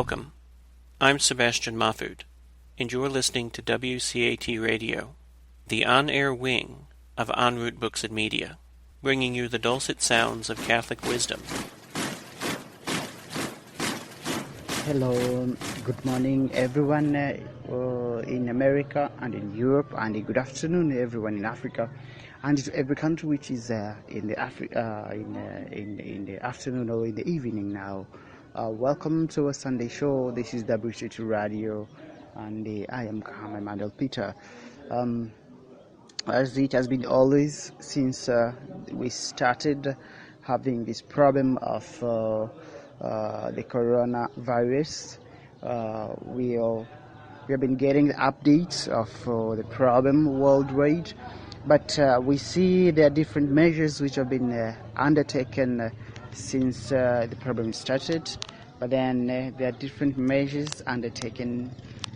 Welcome. I'm Sebastian Mahfood, and you're listening to WCAT Radio, the on-air wing of En Route Books and Media, bringing you the dulcet sounds of Catholic wisdom. Hello, good morning everyone in America and in Europe, and good afternoon everyone in Africa, and to every country which is in the afternoon or in the evening now. Welcome to a Sunday show. This is WCAT Radio, and I am Kahama, Emmanuel Peter. As it has been always since we started having this problem of the coronavirus, we have been getting the updates of the problem worldwide, but we see there are different measures which have been undertaken since the problem started, but then there are different measures undertaken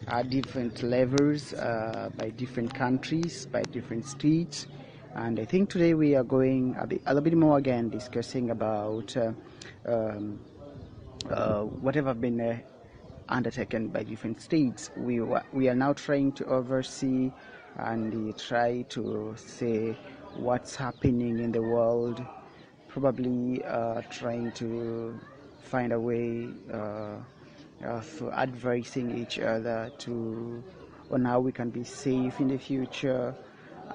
at different levels by different countries, by different states. And I think today we are going a little bit more again discussing about whatever have been undertaken by different states. We are now trying to oversee and try to say what's happening in the world, probably trying to find a way of advising each other on how we can be safe in the future,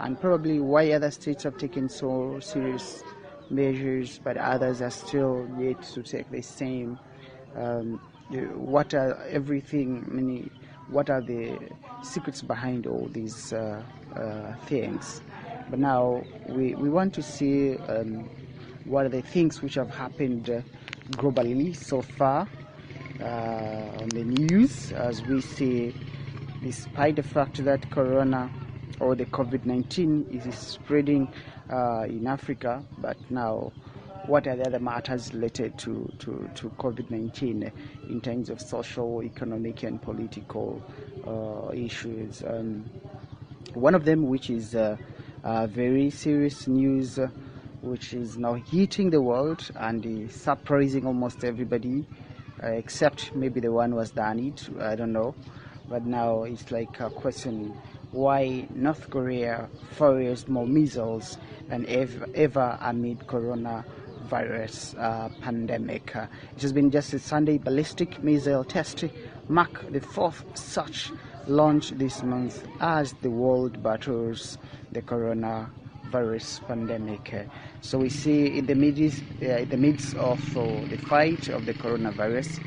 and probably why other states have taken so serious measures but others are still yet to take the same. What are the secrets behind all these things? But now we want to see what are the things which have happened globally so far on the news, as we see, despite the fact that corona or the COVID-19 is spreading in Africa, but now what are the other matters related to COVID-19 in terms of social, economic and political issues? One of them, which is very serious news, which is now hitting the world and surprising almost everybody, except maybe the one who has done it, I don't know. But now it's like a question why North Korea fires more missiles than ever amid coronavirus pandemic. It has been just a Sunday ballistic missile test, mark the fourth such launch this month as the world battles the coronavirus pandemic. So we see in the midst of the fight of the coronavirus,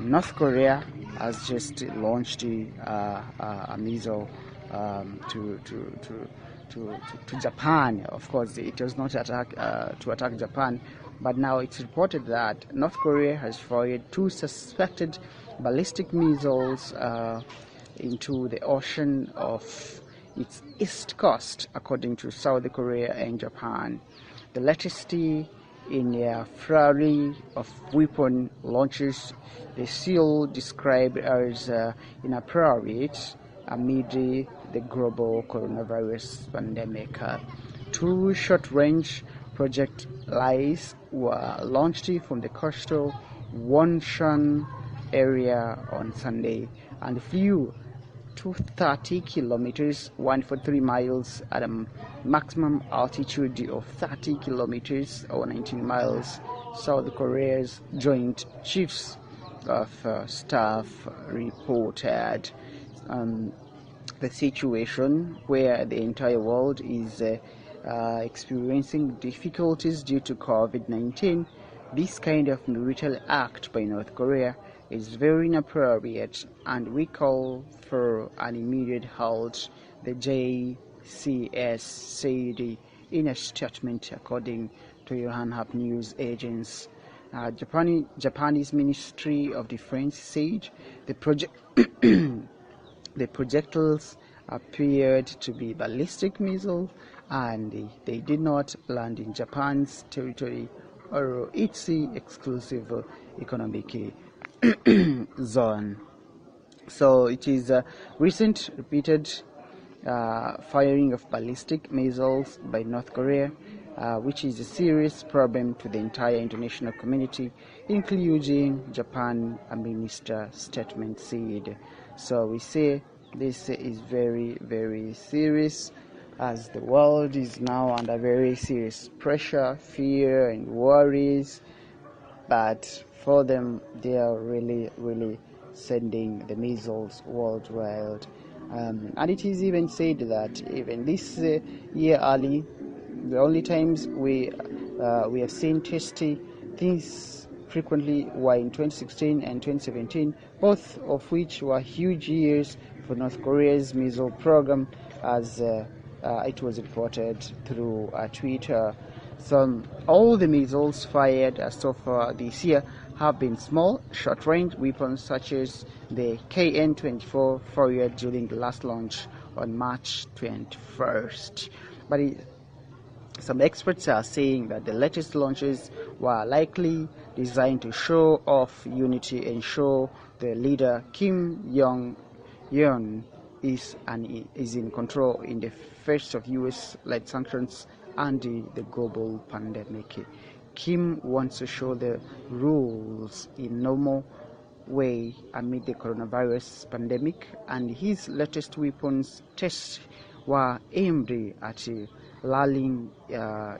North Korea has just launched a missile to Japan. Of course, it was not to attack Japan, but now it's reported that North Korea has fired two suspected ballistic missiles into the ocean of its east coast, according to South Korea and Japan. The latest in a flurry of weapon launches, the seal described as inappropriate amid the global coronavirus pandemic. Two short-range projectiles were launched from the coastal Wonshan area on Sunday and flew 230 kilometers, 143 miles at a maximum altitude of 30 kilometers or 19 miles, South Korea's Joint Chiefs of Staff reported. The situation where the entire world is experiencing difficulties due to COVID-19, this kind of military act by North Korea is very inappropriate, and we call for an immediate halt, the JCS said in a statement, according to Yonhap news agents. Japanese Ministry of Defense said the projectiles appeared to be ballistic missiles, and they did not land in Japan's territory or its exclusive economic zone. So it is recent repeated firing of ballistic missiles by North Korea which is a serious problem to the entire international community, including Japan, a minister statement said. So we say this is very, very serious, as the world is now under very serious pressure, fear, and worries. But for them, they are really, really sending the measles worldwide. And it is even said that even this year early, the only times we have seen tasty things frequently were in 2016 and 2017, both of which were huge years for North Korea's missile program, as it was reported through Twitter. So all the missiles fired so far this year have been small, short-range weapons such as the KN-24 fired during the last launch on March 21st. But some experts are saying that the latest launches were likely designed to show off unity and show the leader Kim Jong-un is in control in the face of US-led sanctions and the global pandemic. Kim wants to show the rules in normal way amid the coronavirus pandemic, and his latest weapons tests were aimed at lulling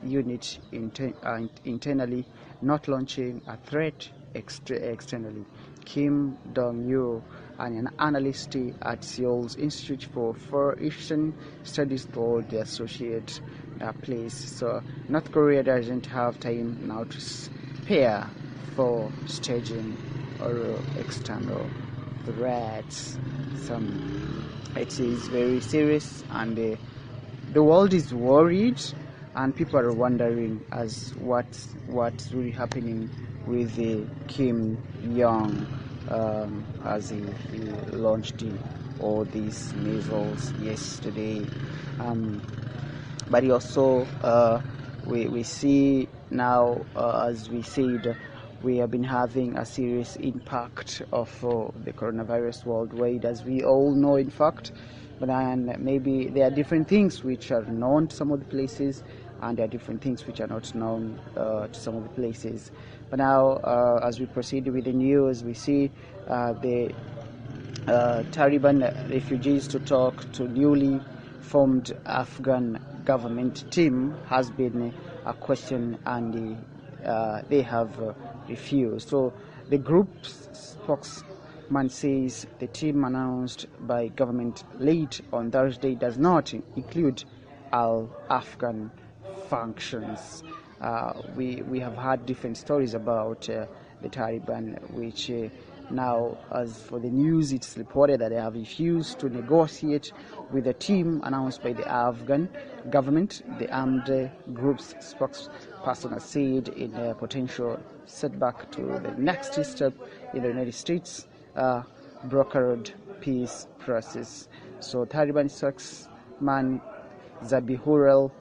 unit internally, not launching a threat externally. Kim Dong-yu, an analyst at Seoul's Institute for Far Eastern Studies, told the Associated Press. So North Korea doesn't have time now to spare for staging or external threats. It is very serious, and the world is worried, and people are wondering as what's really happening with Kim Jong as he launched all these missiles yesterday. But he also we see now, as we said, we have been having a serious impact of the coronavirus worldwide, as we all know, in fact. But maybe there are different things which are known to some of the places, and there are different things which are not known to some of the places. But now, as we proceed with the news, we see the Taliban refugees to talk to newly formed Afghan government team has been a question, and they have refused. So the group's spokesman says the team announced by government late on Thursday does not include all Afghan functions. We have had different stories about the Taliban, which now, as for the news, it's reported that they have refused to negotiate with the team announced by the Afghan government. The armed group's spokesperson has said in a potential setback to the next step in the United States brokered peace process. So Taliban spokesman Zabihurul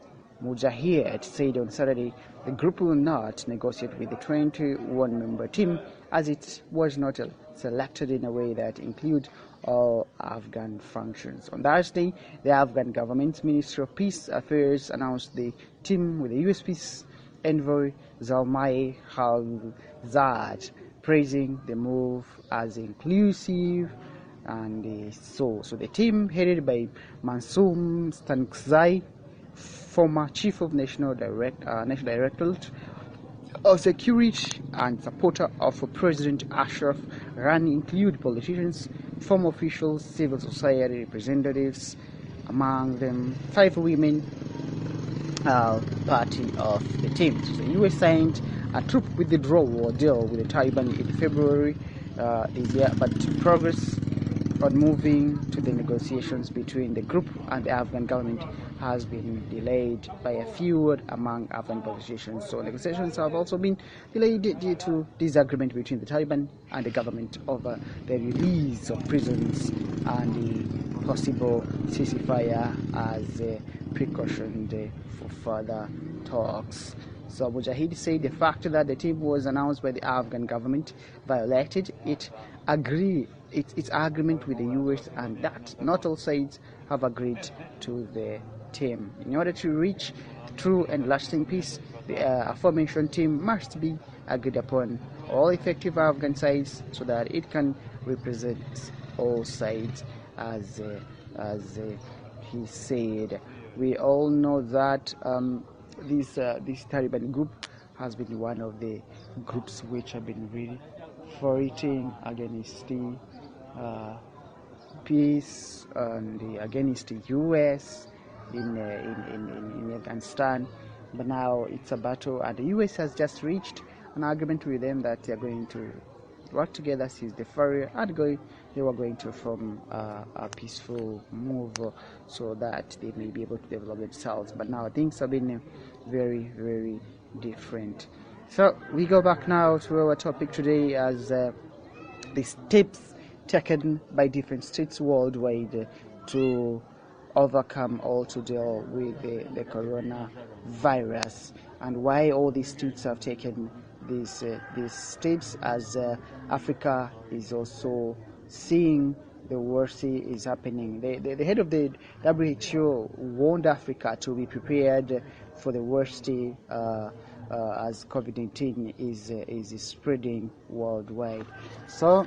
Mujahid said on Saturday the group will not negotiate with the 21-member team, as it was not selected in a way that include all Afghan functions. On Thursday, the Afghan government's Ministry of Peace Affairs announced the team with the US Peace Envoy Zalmay Khalilzad, praising the move as inclusive. And so the team, headed by Mansour Stanzai, former chief of National Directorate of Security and supporter of President Ashraf Ghani, include politicians, former officials, civil society representatives, among them 5 women party of the team. So the US signed a troop withdrawal deal with the Taliban in February this year, but progress on moving to the negotiations between the group and the Afghan government has been delayed by a feud among Afghan politicians. So negotiations have also been delayed due to disagreement between the Taliban and the government over the release of prisoners and the possible ceasefire as a precaution for further talks. So Mujahid said the fact that the team was announced by the Afghan government violated its agreement with the US, and that not all sides have agreed to the team. In order to reach true and lasting peace, the aforementioned team must be agreed upon all effective Afghan sides so that it can represent all sides, as he said. We all know that this Taliban group has been one of the groups which have been really fighting against the peace and against the U.S. in Afghanistan. But now it's a battle, and the U.S. has just reached an agreement with them that they are going to work together since the fire, and they were going to form a peaceful move so that they may be able to develop themselves. But now things have been very, very different. So we go back now to our topic today, as the steps taken by different states worldwide to overcome or to deal with the coronavirus, and why all these states have taken these steps, as Africa is also seeing the worst is happening. The head of the WHO warned Africa to be prepared for the worst as COVID-19 is spreading worldwide. So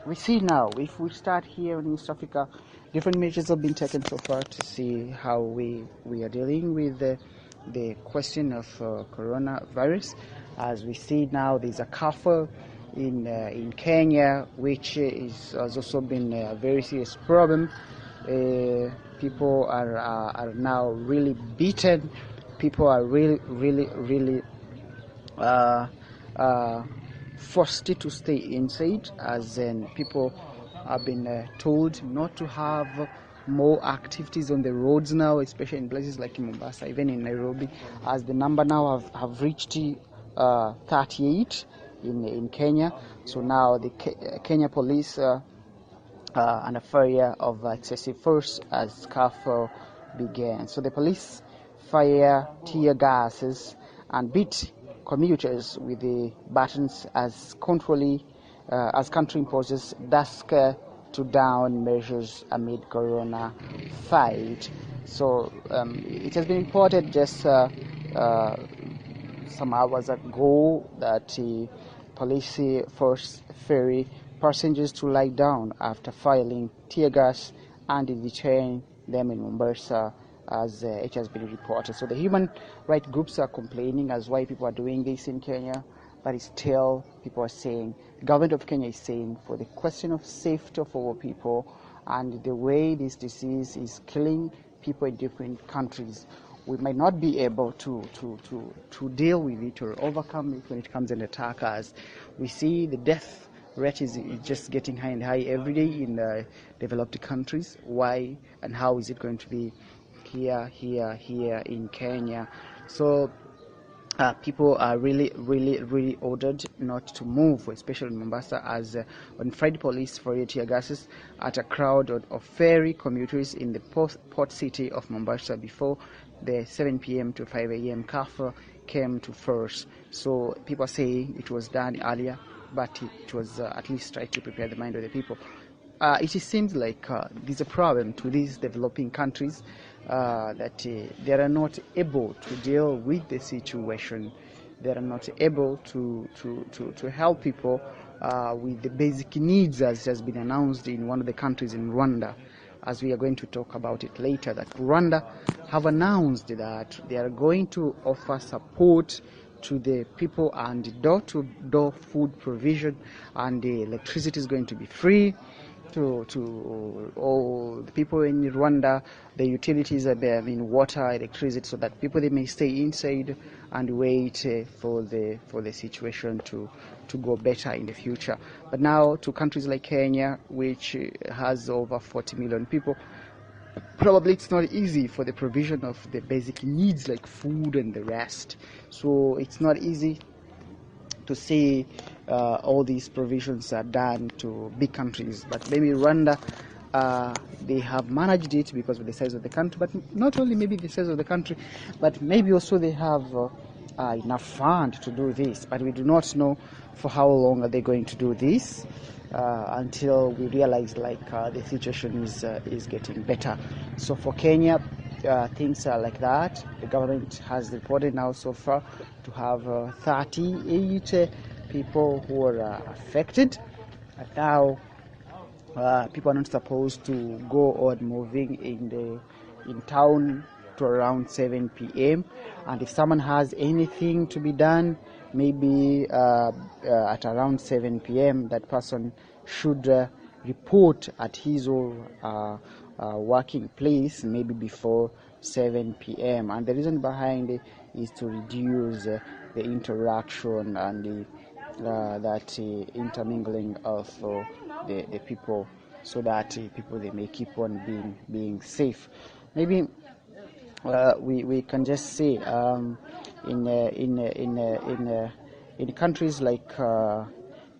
we see now, if we start here in East Africa, different measures have been taken so far to see how we are dealing with the question of coronavirus. As we see now, there's a curfew in Kenya, which has also been a very serious problem. People are now really beaten. People are really forced to stay inside, as in people have been told not to have more activities on the roads now, especially in places like Mombasa, even in Nairobi, as the number now have reached 38 in Kenya. So now the Kenya police an affair of excessive force as curfew began. So the police fire tear gases and beat commuters with the batons as country imposes dusk to down measures amid corona fight. So it has been reported just some hours ago that the police forced ferry passengers to lie down after firing tear gas and detain them in Mombasa, as it has been reported. So the human rights groups are complaining as why people are doing this in Kenya, but still people are saying, the government of Kenya is saying, for the question of safety of our people and the way this disease is killing people in different countries, we might not be able to deal with it or overcome it when it comes and attack us. We see the death rate is just getting high and high every day in developed countries. Why and how is it going to be here in Kenya? So people are really ordered not to move, especially in Mombasa, as on Friday police fired tear gases at a crowd of ferry commuters in the port city of Mombasa before the 7 p.m. to 5 a.m. curfew came to force. So people say it was done earlier, but it was at least try to prepare the mind of the people. It seems like there's a problem to these developing countries that they are not able to deal with the situation. They are not able to help people with the basic needs, as has been announced in one of the countries in Rwanda, as we are going to talk about it later, that Rwanda have announced that they are going to offer support to the people and door-to-door food provision, and the electricity is going to be free to all the people in Rwanda. The utilities are there, water, electricity, so that people, they may stay inside and wait for the situation to go better in the future. But now to countries like Kenya, which has over 40 million people, probably it's not easy for the provision of the basic needs like food and the rest. So it's not easy to see all these provisions are done to big countries. But maybe Rwanda, they have managed it because of the size of the country, but not only maybe the size of the country, but maybe also they have enough fund to do this. But we do not know for how long are they going to do this until we realize the situation is getting better. So for Kenya, things are like that. The government has reported now so far to have 38 people who are affected. And now people are not supposed to go on moving in town to around 7 p.m. And if someone has anything to be done, maybe at around 7 p.m. that person should report at his or working place maybe before 7 p.m. And the reason behind it is to reduce the interaction and that intermingling of the people, so that people they may keep on being safe. Maybe we can just say in countries like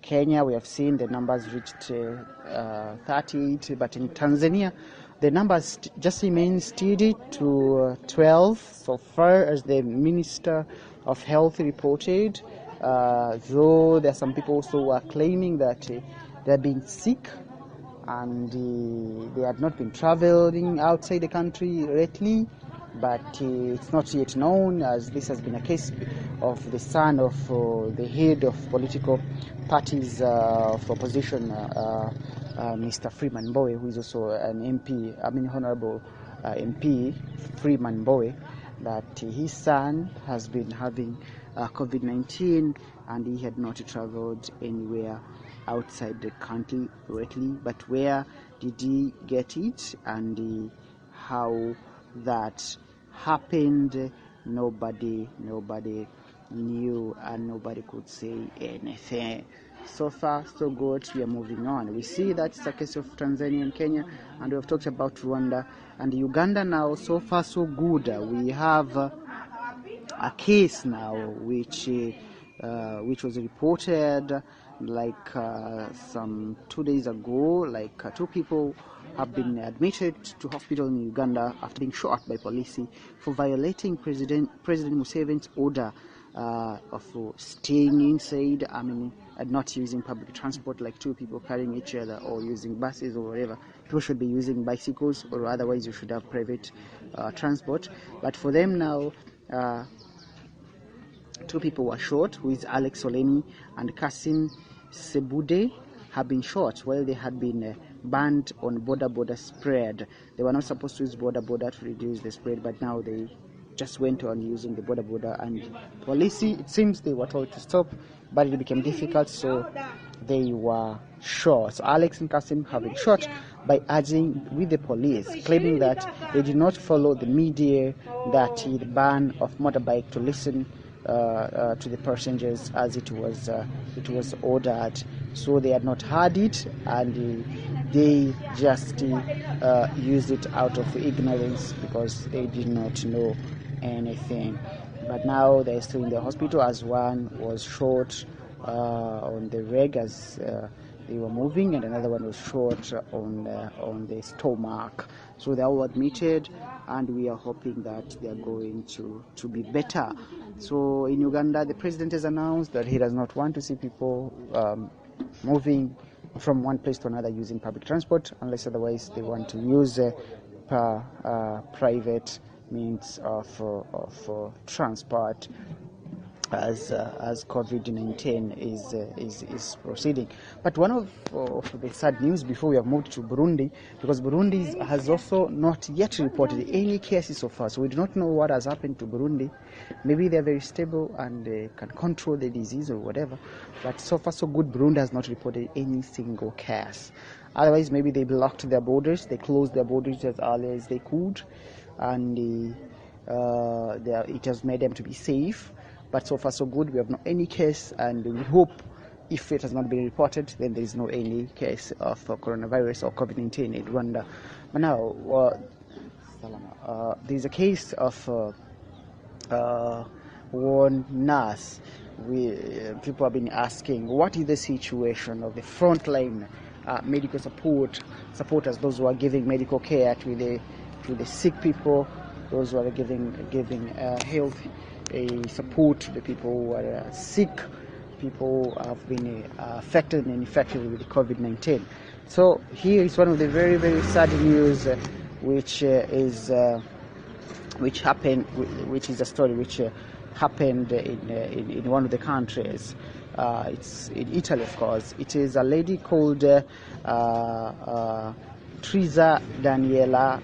Kenya, we have seen the numbers reached 38, but in Tanzania the numbers just remain steady to 12 so far, as the Minister of Health reported, though there are some people also who are claiming that they have been sick and they had not been traveling outside the country lately, but it's not yet known, as this has been a case of the son of the head of political parties of opposition, Mr. Freeman Mbowe, who is also an MP, Honorable MP Freeman Mbowe, that his son has been having COVID-19 and he had not traveled anywhere outside the country lately. But where did he get it and how that happened, nobody knew and nobody could say anything. So far so good. We are moving on. We see that's the case of Tanzania and Kenya, and we have talked about Rwanda and Uganda. Now so far so good. We have a case now which was reported like some 2 days ago. Like 2 people have been admitted to hospital in Uganda after being shot by police for violating President Museveni's order of staying inside, and not using public transport, like 2 people carrying each other or using buses or whatever. People should be using bicycles, or otherwise you should have private transport. But for them now, 2 people were shot, who is Alex Soleni and Kasim Sebude, have been shot while they had been banned on border spread. They were not supposed to use border to reduce the spread, but now they just went on using the border, and police, it seems they were told to stop, but it became difficult, so they were shot. So Alex and Kasim have been shot by urging with the police, claiming that they did not follow the media that the ban of motorbike to listen to the passengers as it was ordered. So they had not heard it, and they just used it out of ignorance because they did not know anything. But now they're still in the hospital, as one was shot on the leg as they were moving, and another one was shot on the stomach. So they're all admitted, and we are hoping that they are going to be better. So in Uganda, the president has announced that he does not want to see people moving from one place to another using public transport, unless otherwise they want to use private means of transport as COVID-19 is proceeding. But one of the sad news before we have moved to Burundi, because Burundi has also not yet reported any cases so far, so we do not know what has happened to Burundi. Maybe they are very stable and they can control the disease or whatever, but so far so good. Burundi has not reported any single case. Otherwise, maybe they blocked their borders, they closed their borders as early as they could, and it has made them to be safe. But so far so good. We have not any case, and we hope if it has not been reported, then there is no any case of coronavirus or COVID-19 in Rwanda. But now there is a case of one nurse. People have been asking, what is the situation of the frontline medical supporters, those who are giving medical care to the sick people, those who are giving health support to the people who are sick, people who have been affected and infected with COVID-19. So here is one of the very, very sad news, which is which happened, which is a story which happened in one of the countries. It's in Italy, of course. It is a lady called Teresa Daniela.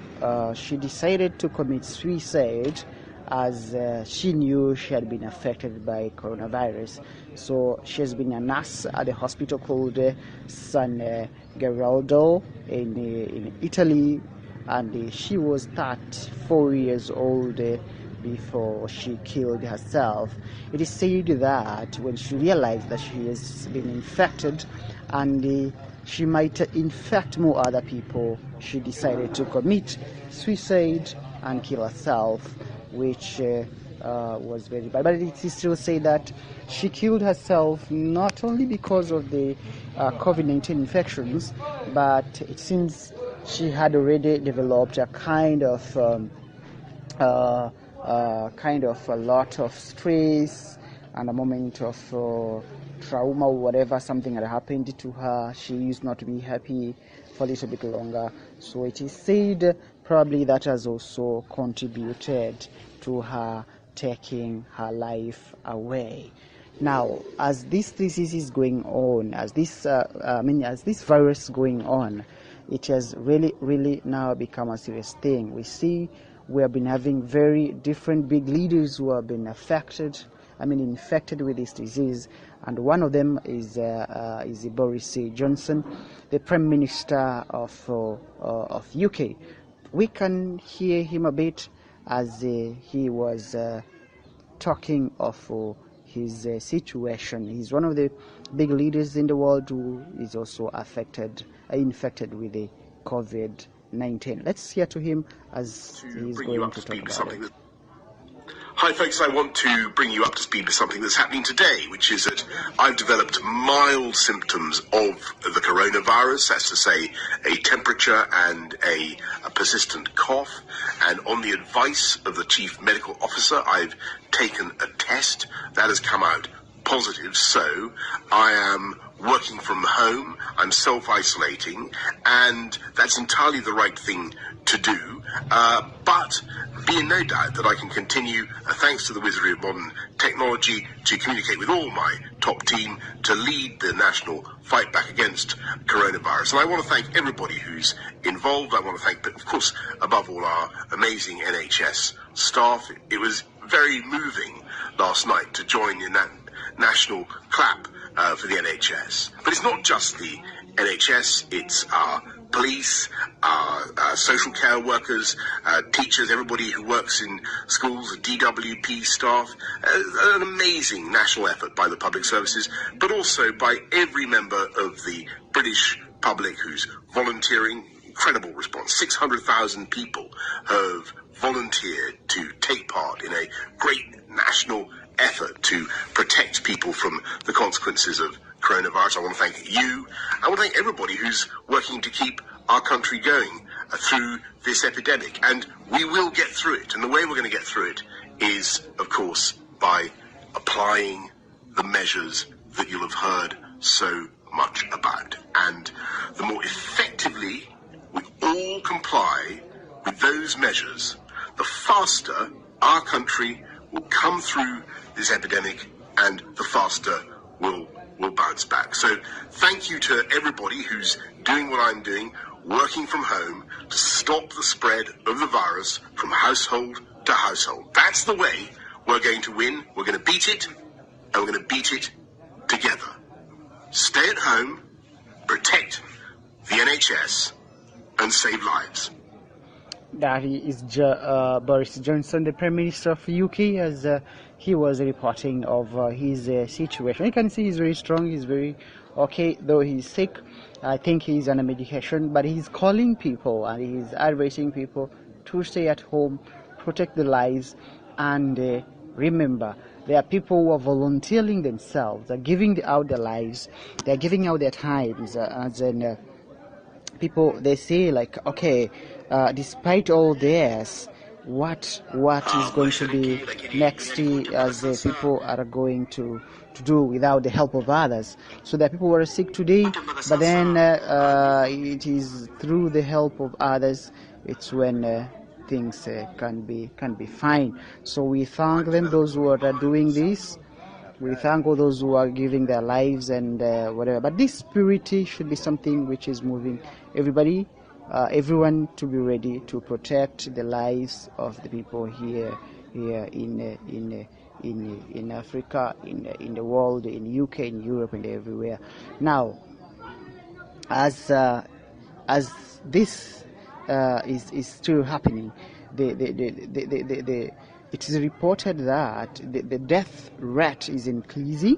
She decided to commit suicide as she knew she had been affected by coronavirus. So she has been a nurse at a hospital called San Geraldo in Italy, and she was 34 years old before she killed herself. It is said that when she realized that she has been infected and she might infect more other people, she decided to commit suicide and kill herself, which was very bad. But it is still said that she killed herself not only because of the COVID-19 infections, but it seems she had already developed a kind of a lot of stress and a moment of trauma or whatever, something had happened to her. She used not to be happy for a little bit longer. So it is said probably that has also contributed to her taking her life away. Now, as this disease is going on, as this virus is going on, it has really now become a serious thing. We see we have been having very different big leaders who have been infected with this disease, and one of them is Boris Johnson, the Prime Minister of UK. We can hear him a bit as he was talking of his situation. He's one of the big leaders in the world who is also infected with the COVID-19. Let's hear to him as he's going to talk about it. Hi folks, I want to bring you up to speed with something that's happening today, which is that I've developed mild symptoms of the coronavirus, that's to say a temperature and a persistent cough, and on the advice of the Chief Medical Officer I've taken a test that has come out positive, so I am working from home, I'm self-isolating, and that's entirely the right thing to do, but be in no doubt that I can continue, thanks to the wizardry of modern technology, to communicate with all my top team to lead the national fight back against coronavirus. And I want to thank everybody who's involved. I want to thank, of course, above all, our amazing NHS staff. It was very moving last night to join in that national clap for the NHS. But it's not just the NHS, it's our police, our social care workers, teachers, everybody who works in schools, DWP staff. An amazing national effort by the public services, but also by every member of the British public who's volunteering. Incredible response. 600,000 people have volunteered to take part in a great national effort to protect people from the consequences of coronavirus. I want to thank you. I want to thank everybody who's working to keep our country going through this epidemic. And we will get through it. And the way we're going to get through it is, of course, by applying the measures that you'll have heard so much about. And the more effectively we all comply with those measures, the faster our country will come through this epidemic and the faster we'll bounce back. So thank you to everybody who's doing what I'm doing, working from home to stop the spread of the virus from household to household. That's the way we're going to win. We're going to beat it, and we're going to beat it together. Stay at home, protect the NHS, and save lives. That is Boris Johnson, the Prime Minister of UK, as he was reporting of his situation. You can see he's very strong, he's very okay, though he's sick. I think he's on a medication, but he's calling people and he's advising people to stay at home, protect their lives, and remember, there are people who are volunteering themselves, they're giving out their lives, they're giving out their times, as in people, they say like, okay, despite all this, what is going to be next as people are going to do without the help of others. So there are people who are sick today, but then it is through the help of others, it's when things can be fine. So we thank them, those who are doing this. We thank all those who are giving their lives and whatever. But this purity should be something which is moving everybody, everyone, to be ready to protect the lives of the people here in Africa, in the world, in UK, in Europe, and everywhere. Now, as this is still happening, it is reported that the death rate is increasing,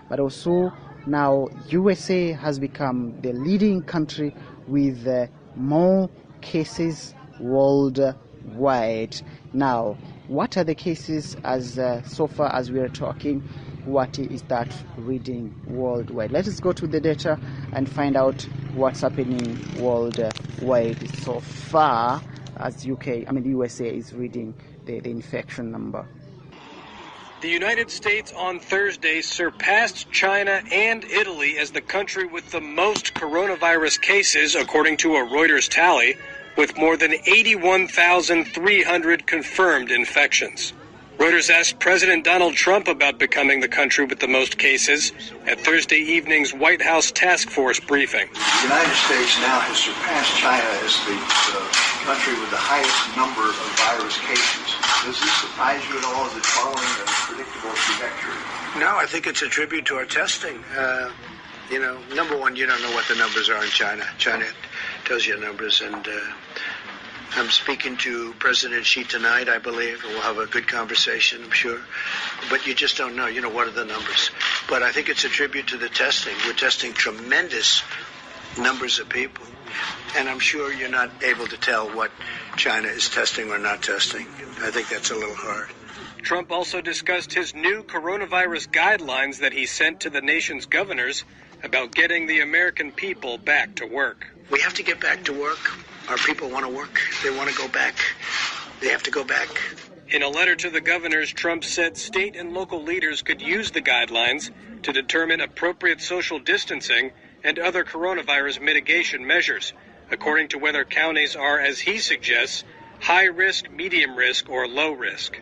but also now USA has become the leading country with more cases worldwide. Now, what are the cases as so far as we are talking? What is that reading worldwide? Let us go to the data and find out what's happening worldwide so far as USA is reading the infection number. The United States on Thursday surpassed China and Italy as the country with the most coronavirus cases, according to a Reuters tally, with more than 81,300 confirmed infections. Reuters asked President Donald Trump about becoming the country with the most cases at Thursday evening's White House task force briefing. The United States now has surpassed China as the country with the highest number of virus cases. Does this surprise you at all? Is it following a predictable trajectory? No, I think it's a tribute to our testing. Number one, you don't know what the numbers are in China. China tells you numbers, and I'm speaking to President Xi tonight, I believe, and we'll have a good conversation, I'm sure. But you just don't know, what are the numbers. But I think it's a tribute to the testing. We're testing tremendous numbers of people. And I'm sure you're not able to tell what China is testing or not testing. I think that's a little hard. Trump also discussed his new coronavirus guidelines that he sent to the nation's governors about getting the American people back to work. We have to get back to work. Our people want to work. They want to go back. They have to go back. In a letter to the governors, Trump said state and local leaders could use the guidelines to determine appropriate social distancing and other coronavirus mitigation measures, according to whether counties are, as he suggests, high risk, medium risk, or low risk.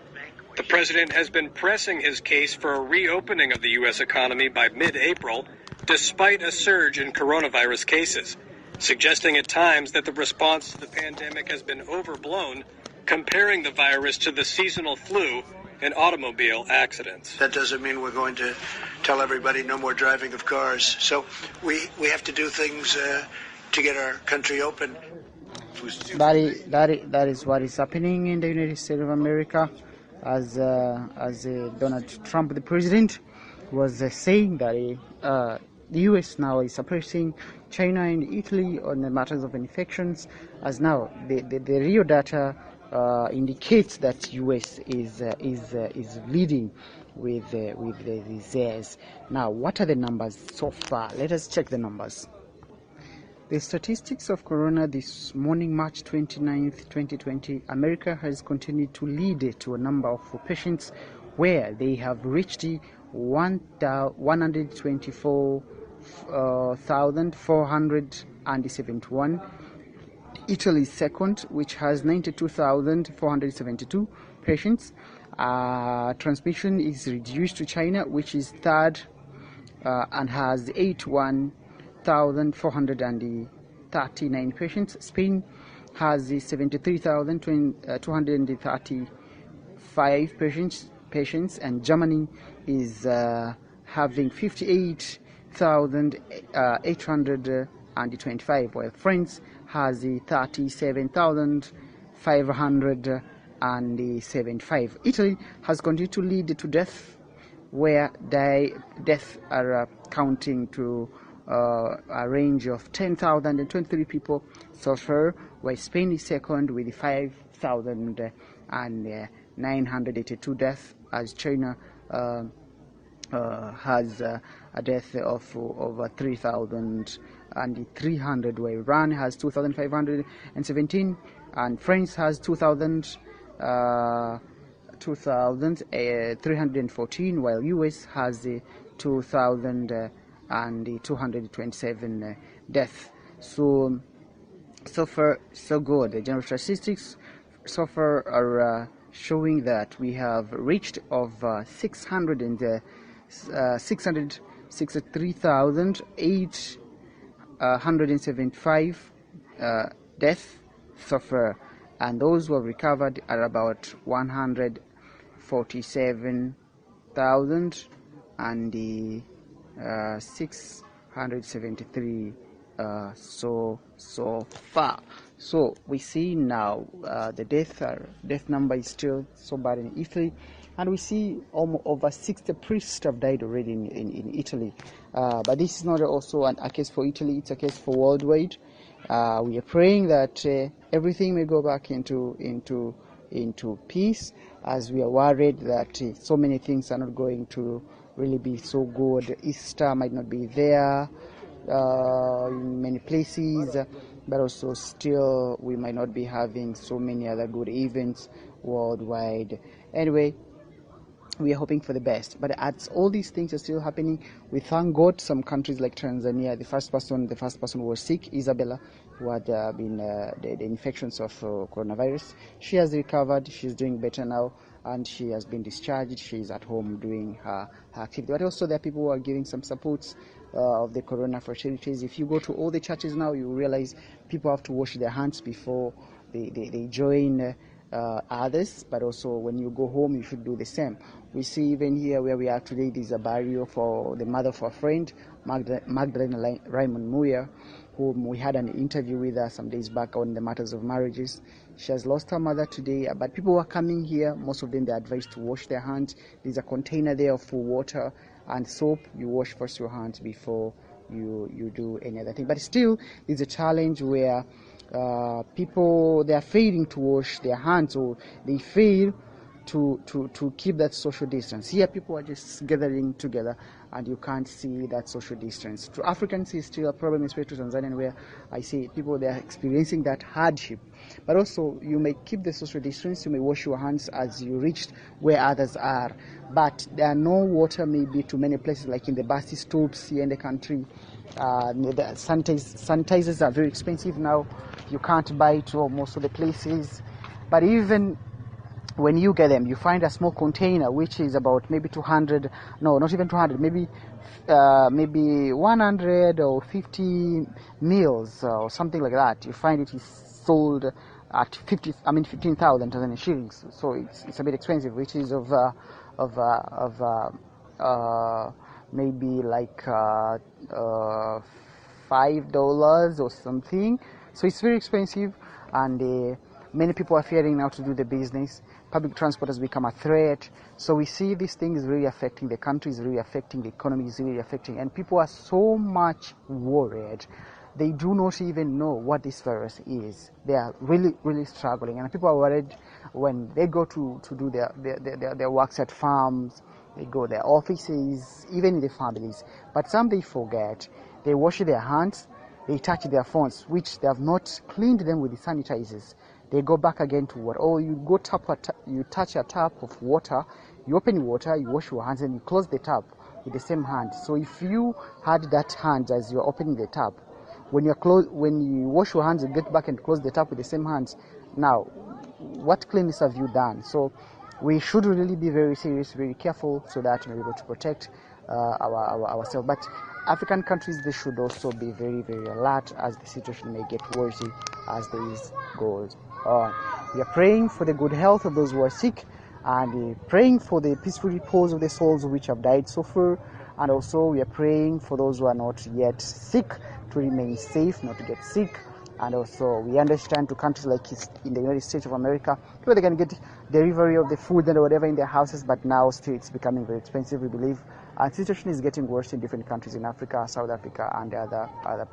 The president has been pressing his case for a reopening of the U.S. economy by mid-April, despite a surge in coronavirus cases, suggesting at times that the response to the pandemic has been overblown, comparing the virus to the seasonal flu and automobile accidents. That doesn't mean we're going to tell everybody no more driving of cars. So we have to do things to get our country open. That is what is happening in the United States of America, as Donald Trump, the president, was saying that the U.S. now is suppressing China and Italy on the matters of infections, as now the real data indicates that U.S. is leading with the disease. Now, what are the numbers so far? Let us check the numbers. The statistics of corona this morning, March 29th, 2020, America has continued to lead to a number of patients where they have reached 124,471. Italy is second, which has 92,472 patients. Transmission is reduced to China, which is third and has 81,439 patients. Spain has 73,235 patients, and Germany is having 58,825, while France has 37,575. Italy has continued to lead to death, where deaths are counting to a range of 10,023 people so far, while Spain is second with 5,982 deaths, as China has a death of over 3,300, where Iran has 2,517, and France has 2,314, while US has 2,227 deaths. So far, so good. The general statistics so far are showing that we have reached of 663,875 deaths so far, and those who have recovered are about 147,000 and 673 so far. So we see now the death number is still so bad in Italy, and we see almost over 60 priests have died already in Italy. But this is not also a case for Italy; it's a case for worldwide. We are praying that everything may go back into peace, as we are worried that so many things are not going to really be so good. Easter might not be there in many places, but also still we might not be having so many other good events worldwide. Anyway, we are hoping for the best, but as all these things are still happening, we thank God. Some countries like Tanzania, the first person who was sick, Isabella, who had been the infections of coronavirus, she has recovered, she's doing better now, and she has been discharged. She's at home doing her activity. But also there are people who are giving some supports of the corona for charities. If you go to all the churches now, you realize people have to wash their hands before they join others, but also when you go home you should do the same. We see even here where we are today, there's a burial for the mother of a friend, Magdalena Raymond Muir, whom we had an interview with her some days back on the matters of marriages. She has lost her mother today, but people who are coming here, most of them they're advised to wash their hands. There's a container there for water and soap. You wash first your hands before you do any other thing. But still, there's a challenge where people, they are failing to wash their hands, or they fail to keep that social distance. Here people are just gathering together and you can't see that social distance. To Africans it's still a problem, especially to Tanzania, where I see people, they are experiencing that hardship. But also you may keep the social distance, you may wash your hands as you reach where others are, but there are no water maybe to many places, like in the bus stops here in the country. The sanitizers are very expensive now. You can't buy it to most of the places. But even when you get them, you find a small container which is about maybe 200, no, not even 200, maybe 100 or 50 meals or something like that. You find it is sold at 15,000 Tanzanian shillings. So it's a bit expensive, which is of maybe like $5 or something. So it's very expensive, and many people are fearing now to do the business. Public transport has become a threat. So we see these things really affecting the country, is really affecting the economy, is really affecting, and people are so much worried. They do not even know what this virus is. They are really, really struggling, and people are worried when they go to do their works at farms, they go their offices, even in the families. But some they forget. They wash their hands, they touch their phones, which they have not cleaned them with the sanitizers. They go back again to water. Or you go you touch a tap of water, you open water, you wash your hands, and you close the tap with the same hand. So if you had that hand as you're opening the tap, when you wash your hands, you get back and close the tap with the same hands. Now, what cleanliness have you done? So we should really be very serious, very careful, so that we're able to protect ourselves. But African countries, they should also be very, very alert, as the situation may get worse as days goes on. We are praying for the good health of those who are sick, and praying for the peaceful repose of the souls which have died so far. And also we are praying for those who are not yet sick to remain safe, not to get sick. And also we understand to countries like in the United States of America, people, they can get delivery of the food and whatever in their houses, but now still it's becoming very expensive, we believe. And the situation is getting worse in different countries in Africa, South Africa, and other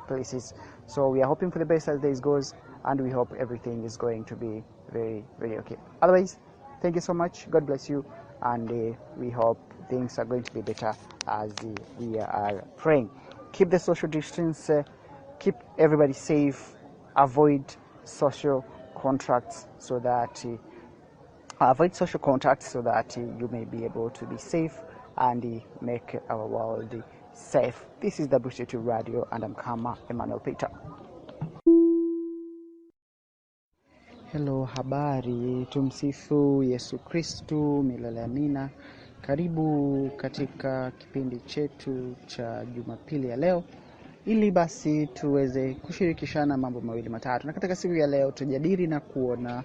places. So we are hoping for the best as days goes, and we hope everything is going to be very, very okay. Otherwise, thank you so much. God bless you, and we hope things are going to be better as we are praying. Keep the social distance, keep everybody safe, avoid social contacts so that you may be able to be safe and make our world safe. This is WCT Radio, and I'm Kahama, Emmanuel Peter. Hello, habari, tumsifu Yesu Kristu, milele amina. Karibu katika kipindi chetu cha Jumapili ya leo, ili basi tuweze kushirikishana mambo mawili matatu. Na katika siku ya leo tujadili na kuona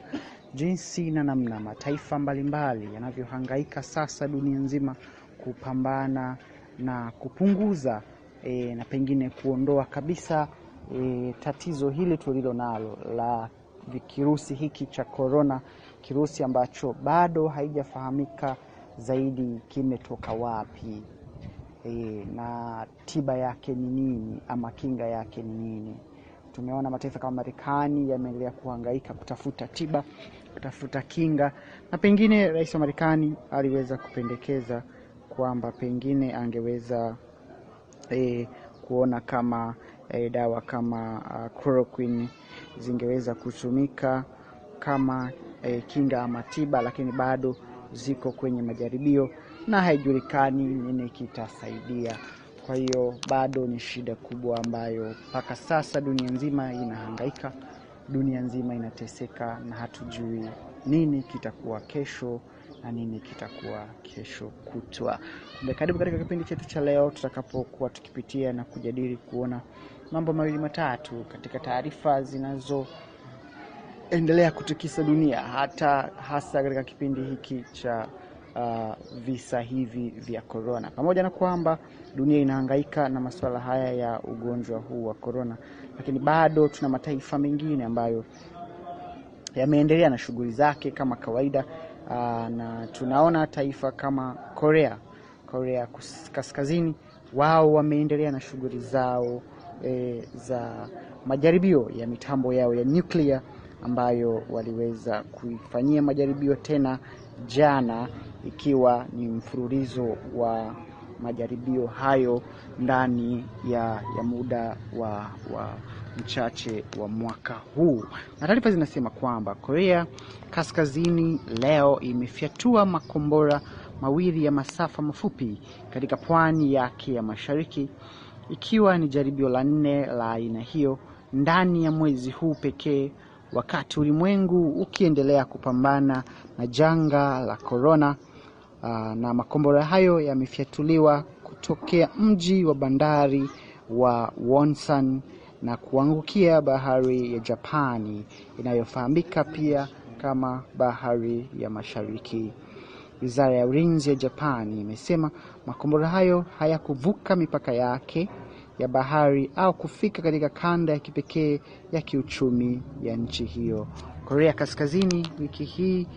jinsi na namna mataifa mbalimbali yanavyohangaika sasa dunia nzima kupambana na kupunguza na pengine kuondoa kabisa tatizo hili tulilo nalo la kirusi hiki cha corona, kirusi ambacho bado haijafahamika zaidi kimetoka wapi, na tiba yake ni nini ama kinga yake ni nini. Tumeona mataifa kama Marekani yameendelea kuhangaika kutafuta tiba, kutafuta kinga, na pengine rais wa Marekani aliweza kupendekeza kwamba pengine angeweza kuona kama dawa kama chloroquine zingeweza kutumika kama kinga ama tiba, lakini bado ziko kwenye majaribio na haijulikani nini kitasaidia. Kwa hiyo bado ni shida kubwa ambayo mpaka sasa dunia nzima inahangaika, dunia nzima inateseka, na hatujui nini kitakuwa kesho na nini kitakuwa kesho kutwa. Karibu katika kipindi chetu cha leo, tutakapokuwa tukipitia na kujadili kuona mambo mawili matatu katika taarifa zinazoendelea kutikisa dunia, hasa katika kipindi hiki cha visa hivi vya corona. Pamoja na kwamba dunia inahangaika na masuala haya ya ugonjwa huu wa corona, lakini bado tuna mataifa mengine ambayo yameendelea na shughuli zake kama kawaida. Na tunaona taifa kama Korea Kaskazini, wao wameendelea na shughuli zao za majaribio ya mitambo yao ya nuclear, ambayo waliweza kuifanyia majaribio tena jana, ikiwa ni mfululizo wa majaribio hayo ndani ya muda wa mchache wa mwaka huu. Na taarifa zinasema kwamba Korea Kaskazini leo imefyatua makombora mawili ya masafa mafupi katika pwani yake ya mashariki, ikiwa ni jaribio la 4 la aina hiyo ndani ya mwezi huu pekee, wakati ulimwengu ukiendelea kupambana na janga la corona. Na makombora hayo yamefyatuliwa kutokea mji wa bandari wa Wonsan na kuangukia bahari ya Japani inayofahamika pia kama bahari ya Mashariki. Wizara ya Ulinzi ya Japani imesema makombora hayo hayakuvuka mipaka yake ya bahari au kufika katika kanda ya kipekee ya kiuchumi ya nchi hiyo. Korea Kaskazini wiki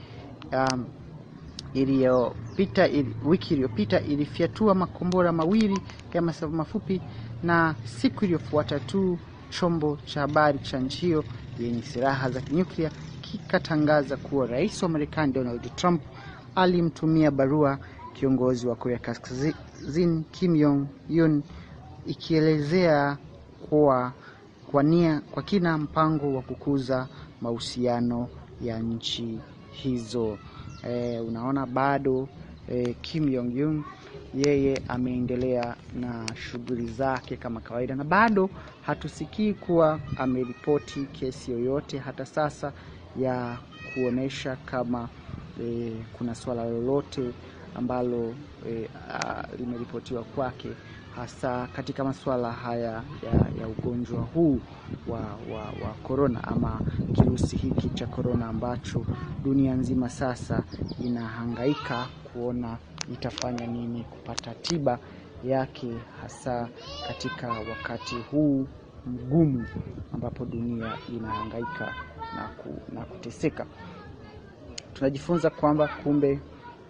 iliyopita ilifyatua makombora mawili ya masafa mafupi, na siku iliyofuata tu chombo cha habari cha nchi hiyo yenye silaha za nyuklia kikatangaza kuwa rais wa Marekani Donald Trump alimtumia barua kiongozi wa Korea Kaskazini Kim Jong Un, ikielezea kwa kina mpango wa kukuza mahusiano ya nchi hizo. Unaona bado Kim Jong Un yeye ameendelea na shughuli zake kama kawaida, na bado hatusikii kuwa ameripoti kesi yoyote hata sasa ya kuonesha kama kuna swala lolote ambalo limeripotiwa kwake, hasa katika masuala haya ya ugonjwa huu wa corona ama kirusi hiki cha corona, ambacho dunia nzima sasa inahangaika kuona itafanya nini kupata tiba yake, hasa katika wakati huu mgumu ambapo dunia inahangaika na kuteseka. Tunajifunza kwamba kumbe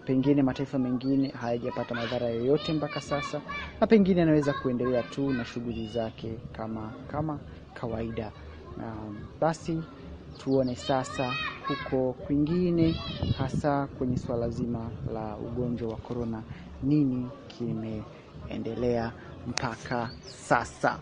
pengine mataifa mengine hayajapata madhara yoyote mpaka sasa, na pengine yanaweza kuendelea tu na shughuli zake kama kawaida. Na basi tuone sasa huko kwingine, hasa kwenye swala zima la ugonjwa wa corona, nini kimeendelea mpaka sasa.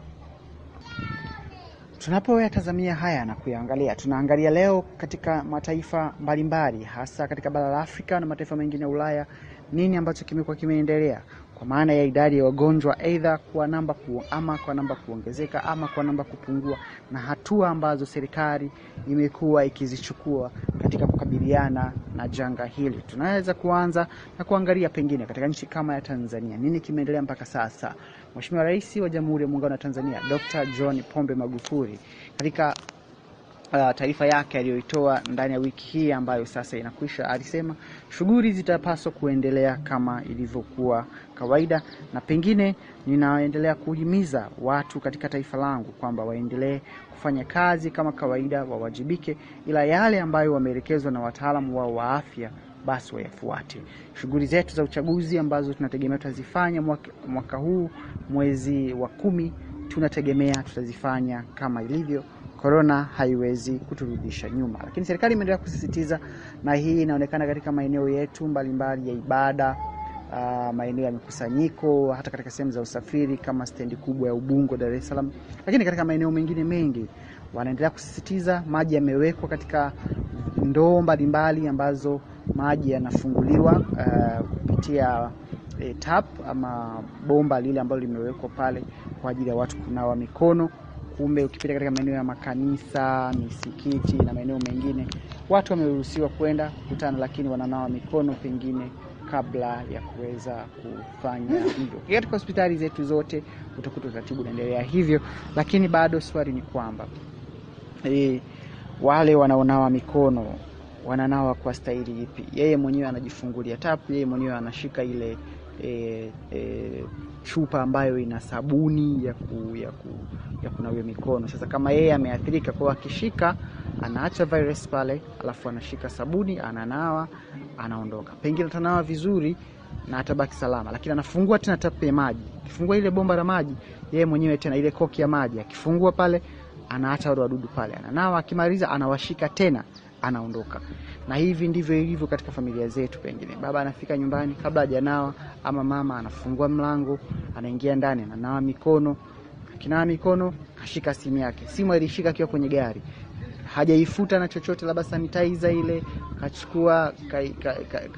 Tunapoyatazamia haya na kuyaangalia, tunaangalia leo katika mataifa mbalimbali, hasa katika bara la Afrika na mataifa mengine ya Ulaya, nini ambacho kimekuwa kimeendelea. kwa maana ya idadi ya wagonjwa aidha kwa namba kuongezeka ama kwa namba kupungua, na hatua ambazo serikali imekuwa ikizichukua katika kukabiliana na janga hili. Tunaweza kuanza na kuangalia pengine katika nchi kama ya Tanzania nini kimeendelea mpaka sasa. Mheshimiwa Rais wa Jamhuri ya Muungano wa Tanzania Dr. John Pombe Magufuli katika taarifa yake aliyoitoa ndani ya wiki hii ambayo sasa inakwisha, alisema shughuli zitapaswa kuendelea kama ilivyokuwa kawaida, na pengine ninaendelea kuhimiza watu katika taifa langu kwamba waendelee kufanya kazi kama kawaida, wawajibike, ila yale ambayo wameelekezwa na wataalamu wao wa afya basi wayafuate. Shughuli zetu za uchaguzi ambazo tunategemea tutazifanya mwaka huu mwezi wa 10 tunategemea tutazifanya kama ilivyo. Corona haiwezi kuturudisha nyuma, lakini serikali imeendelea kusisitiza, na hii inaonekana katika maeneo yetu mbalimbali ya ibada, maeneo ya mikusanyiko, hata katika sehemu za usafiri kama stendi kubwa ya Ubungo Dar es Salaam, lakini katika maeneo mengine mengi wanaendelea kusisitiza. Maji yamewekwa katika ndoo mbalimbali ambazo maji yanafunguliwa kupitia tap ama bomba lile ambalo limewekwa pale kwa ajili ya watu kunawa mikono. Kumbe ukipita katika maeneo ya makanisa, misikiti na maeneo mengine, watu wameruhusiwa kwenda kukutana, lakini wananawa mikono pengine kabla ya kuweza kufanya hivyo. Katika hospitali zetu zote utakuta utaratibu unaendelea hivyo, lakini bado swali ni kwamba wale wanaonawa mikono wananawa kwa staili ipi? Yeye mwenyewe anajifungulia tapu, yeye mwenyewe anashika ile chupa ambayo ina sabuni ya kunawia mikono. Sasa kama yeye ameathirika, kwa akishika anaacha virus pale, alafu anashika sabuni, ananawa, anaondoka. Pengine atanawa vizuri na atabaki salama, lakini anafungua tena tapu ya maji. Akifungua ile bomba la maji, yeye mwenyewe tena ile koki ya maji akifungua pale, anaacha wale wadudu pale, ananawa, akimaliza anawashika tena, anaondoka. Na hivi ndivyo ilivyo katika familia zetu. Pengine baba anafika nyumbani kabla hajanawa, ama mama anafungua mlango, anaingia ndani, ananawa mikono. Akinawa mikono, kashika simu yake. Simu alishika akiwa kwenye gari, hajaifuta na chochote, labda sanitizer ile kachukua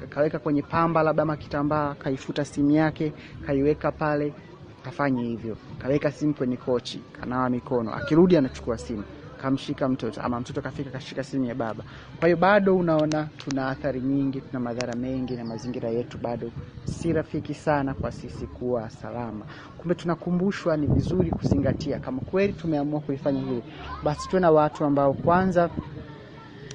kaweka kwenye pamba labda ama kitambaa, kaifuta simu yake, kaiweka pale. Kafanya hivyo, kaweka simu kwenye kochi, kanawa mikono, akirudi anachukua simu, kamshika mtoto, ama mtoto kafika kashika simu ya baba. Kwa hiyo bado unaona tuna athari nyingi, tuna madhara mengi, na mazingira yetu bado si rafiki sana kwa sisi kuwa salama. Kumbe tunakumbushwa ni vizuri kuzingatia, kama kweli tumeamua kuifanya hili, basi tuwe na watu ambao kwanza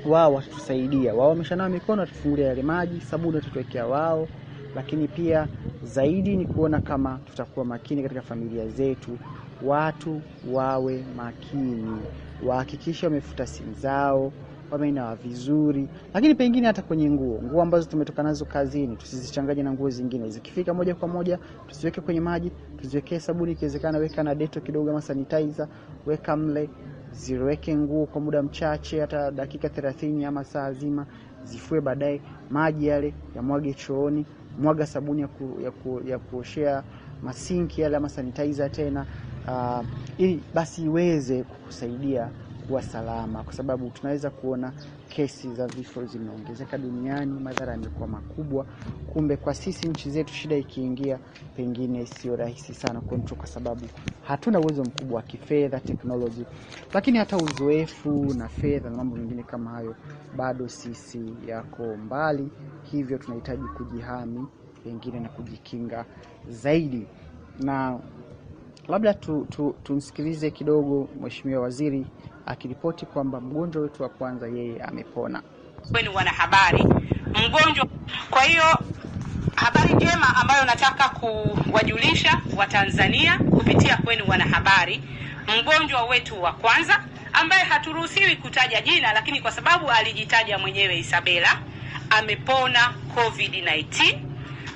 wao watatusaidia. Wao wameshanawa mikono, tufungulie yale maji, sabuni tutuwekea wao. Lakini pia zaidi ni kuona kama tutakuwa makini katika familia zetu. Watu wawe makini, wahakikisha wamefuta simu zao, wamenawa vizuri. Lakini pengine hata kwenye nguo ambazo tumetoka nazo kazini, tusizichanganye na nguo zingine. Zikifika moja kwa moja tusiweke kwenye maji, tuziwekee sabuni, ikiwezekana weka na deto kidogo ama sanitizer, weka mle. Ziweke nguo kwa muda mchache, hata dakika 30 ama saa zima, zifue baadaye. Maji yale yamwage chooni, mwaga sabuni ya kuoshea masinki yale ama sanitizer tena, ili basi iweze kukusaidia kuwa salama, kwa sababu tunaweza kuona kesi za vifo zimeongezeka duniani, madhara yamekuwa makubwa. Kumbe kwa sisi nchi zetu shida ikiingia, pengine sio rahisi sana control, kwa sababu hatuna uwezo mkubwa wa kifedha, technology, lakini hata uzoefu na fedha na mambo mengine kama hayo bado sisi yako mbali. Hivyo tunahitaji kujihami pengine na kujikinga zaidi. Na labda tumsikilize kidogo Mheshimiwa Waziri akiripoti kwamba mgonjwa wetu wa kwanza yeye amepona. Kwenu wanahabari, mgonjwa. Kwa hiyo habari njema ambayo nataka kuwajulisha Watanzania kupitia kwenu wanahabari, mgonjwa wetu wa kwanza ambaye haturuhusiwi kutaja jina, lakini kwa sababu alijitaja mwenyewe Isabella, amepona COVID-19.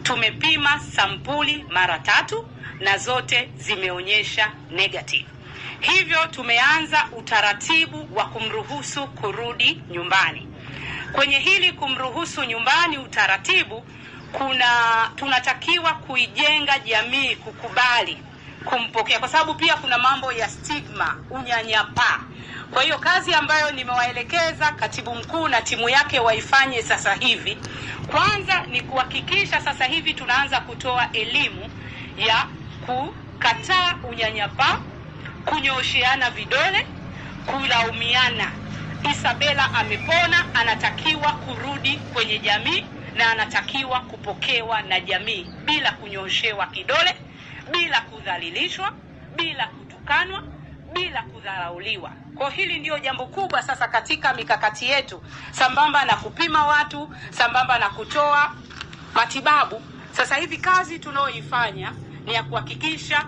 Tumepima sampuli mara 3 na zote zimeonyesha negative. Hivyo tumeanza utaratibu wa kumruhusu kurudi nyumbani. Kwenye hili kumruhusu nyumbani utaratibu, tunatakiwa kuijenga jamii kukubali kumpokea, kwa sababu pia kuna mambo ya stigma, unyanyapaa. Kwa hiyo kazi ambayo nimewaelekeza katibu mkuu na timu yake waifanye sasa hivi, kwanza ni kuhakikisha sasa hivi tunaanza kutoa elimu ya kukataa unyanyapaa, kunyoosheana vidole, kulaumiana. Isabela amepona, anatakiwa kurudi kwenye jamii na anatakiwa kupokewa na jamii bila kunyooshewa kidole, bila kudhalilishwa, bila kutukanwa, bila kudharauliwa. Kwa hili ndio jambo kubwa sasa katika mikakati yetu, sambamba na kupima watu, sambamba na kutoa matibabu. Sasa hivi kazi tunaoifanya ni ya kuhakikisha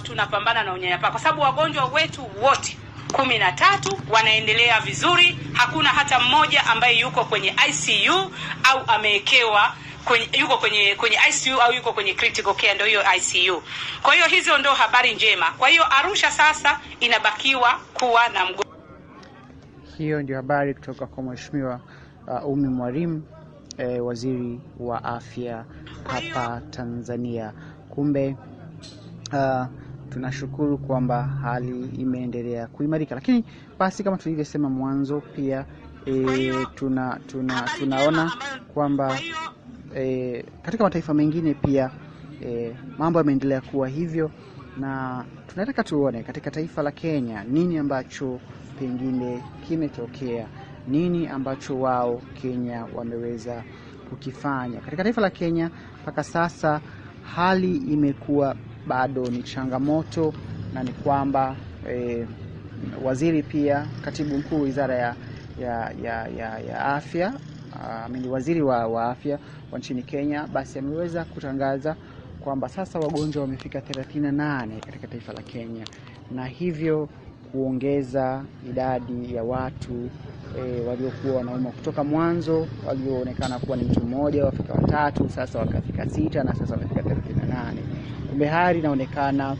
tunapambana na unyanyapaa, kwa sababu wagonjwa wetu wote 13 wanaendelea vizuri. Hakuna hata mmoja ambaye yuko kwenye ICU au amewekewa yuko kwenye ICU au yuko kwenye critical care, ndio hiyo ICU. Kwa hiyo hizo ndio habari njema. Kwa hiyo Arusha sasa inabakiwa kuwa na Hiyo ndio habari kutoka kwa Mheshimiwa Umi Mwalimu, waziri wa afya hapa Tanzania. Kumbe tunashukuru kwamba hali imeendelea kuimarika, lakini basi kama tulivyosema mwanzo pia tunaona kwamba katika mataifa mengine pia mambo yameendelea kuwa hivyo, na tunataka tuone katika taifa la Kenya nini ambacho pengine kimetokea, nini ambacho wao Kenya wameweza kukifanya. Katika taifa la Kenya mpaka sasa hali imekuwa bado ni changamoto, na ni kwamba waziri pia katibu mkuu wizara ya afya, waziri wa afya wa nchini Kenya, basi ameweza kutangaza kwamba sasa wagonjwa wamefika 38 katika taifa la Kenya, na hivyo kuongeza idadi ya watu waliokuwa wanaumwa kutoka mwanzo walioonekana kuwa ni mtu mmoja, wafika 3, sasa wakafika 6, na sasa wamefika 38. Kumbe hali inaonekana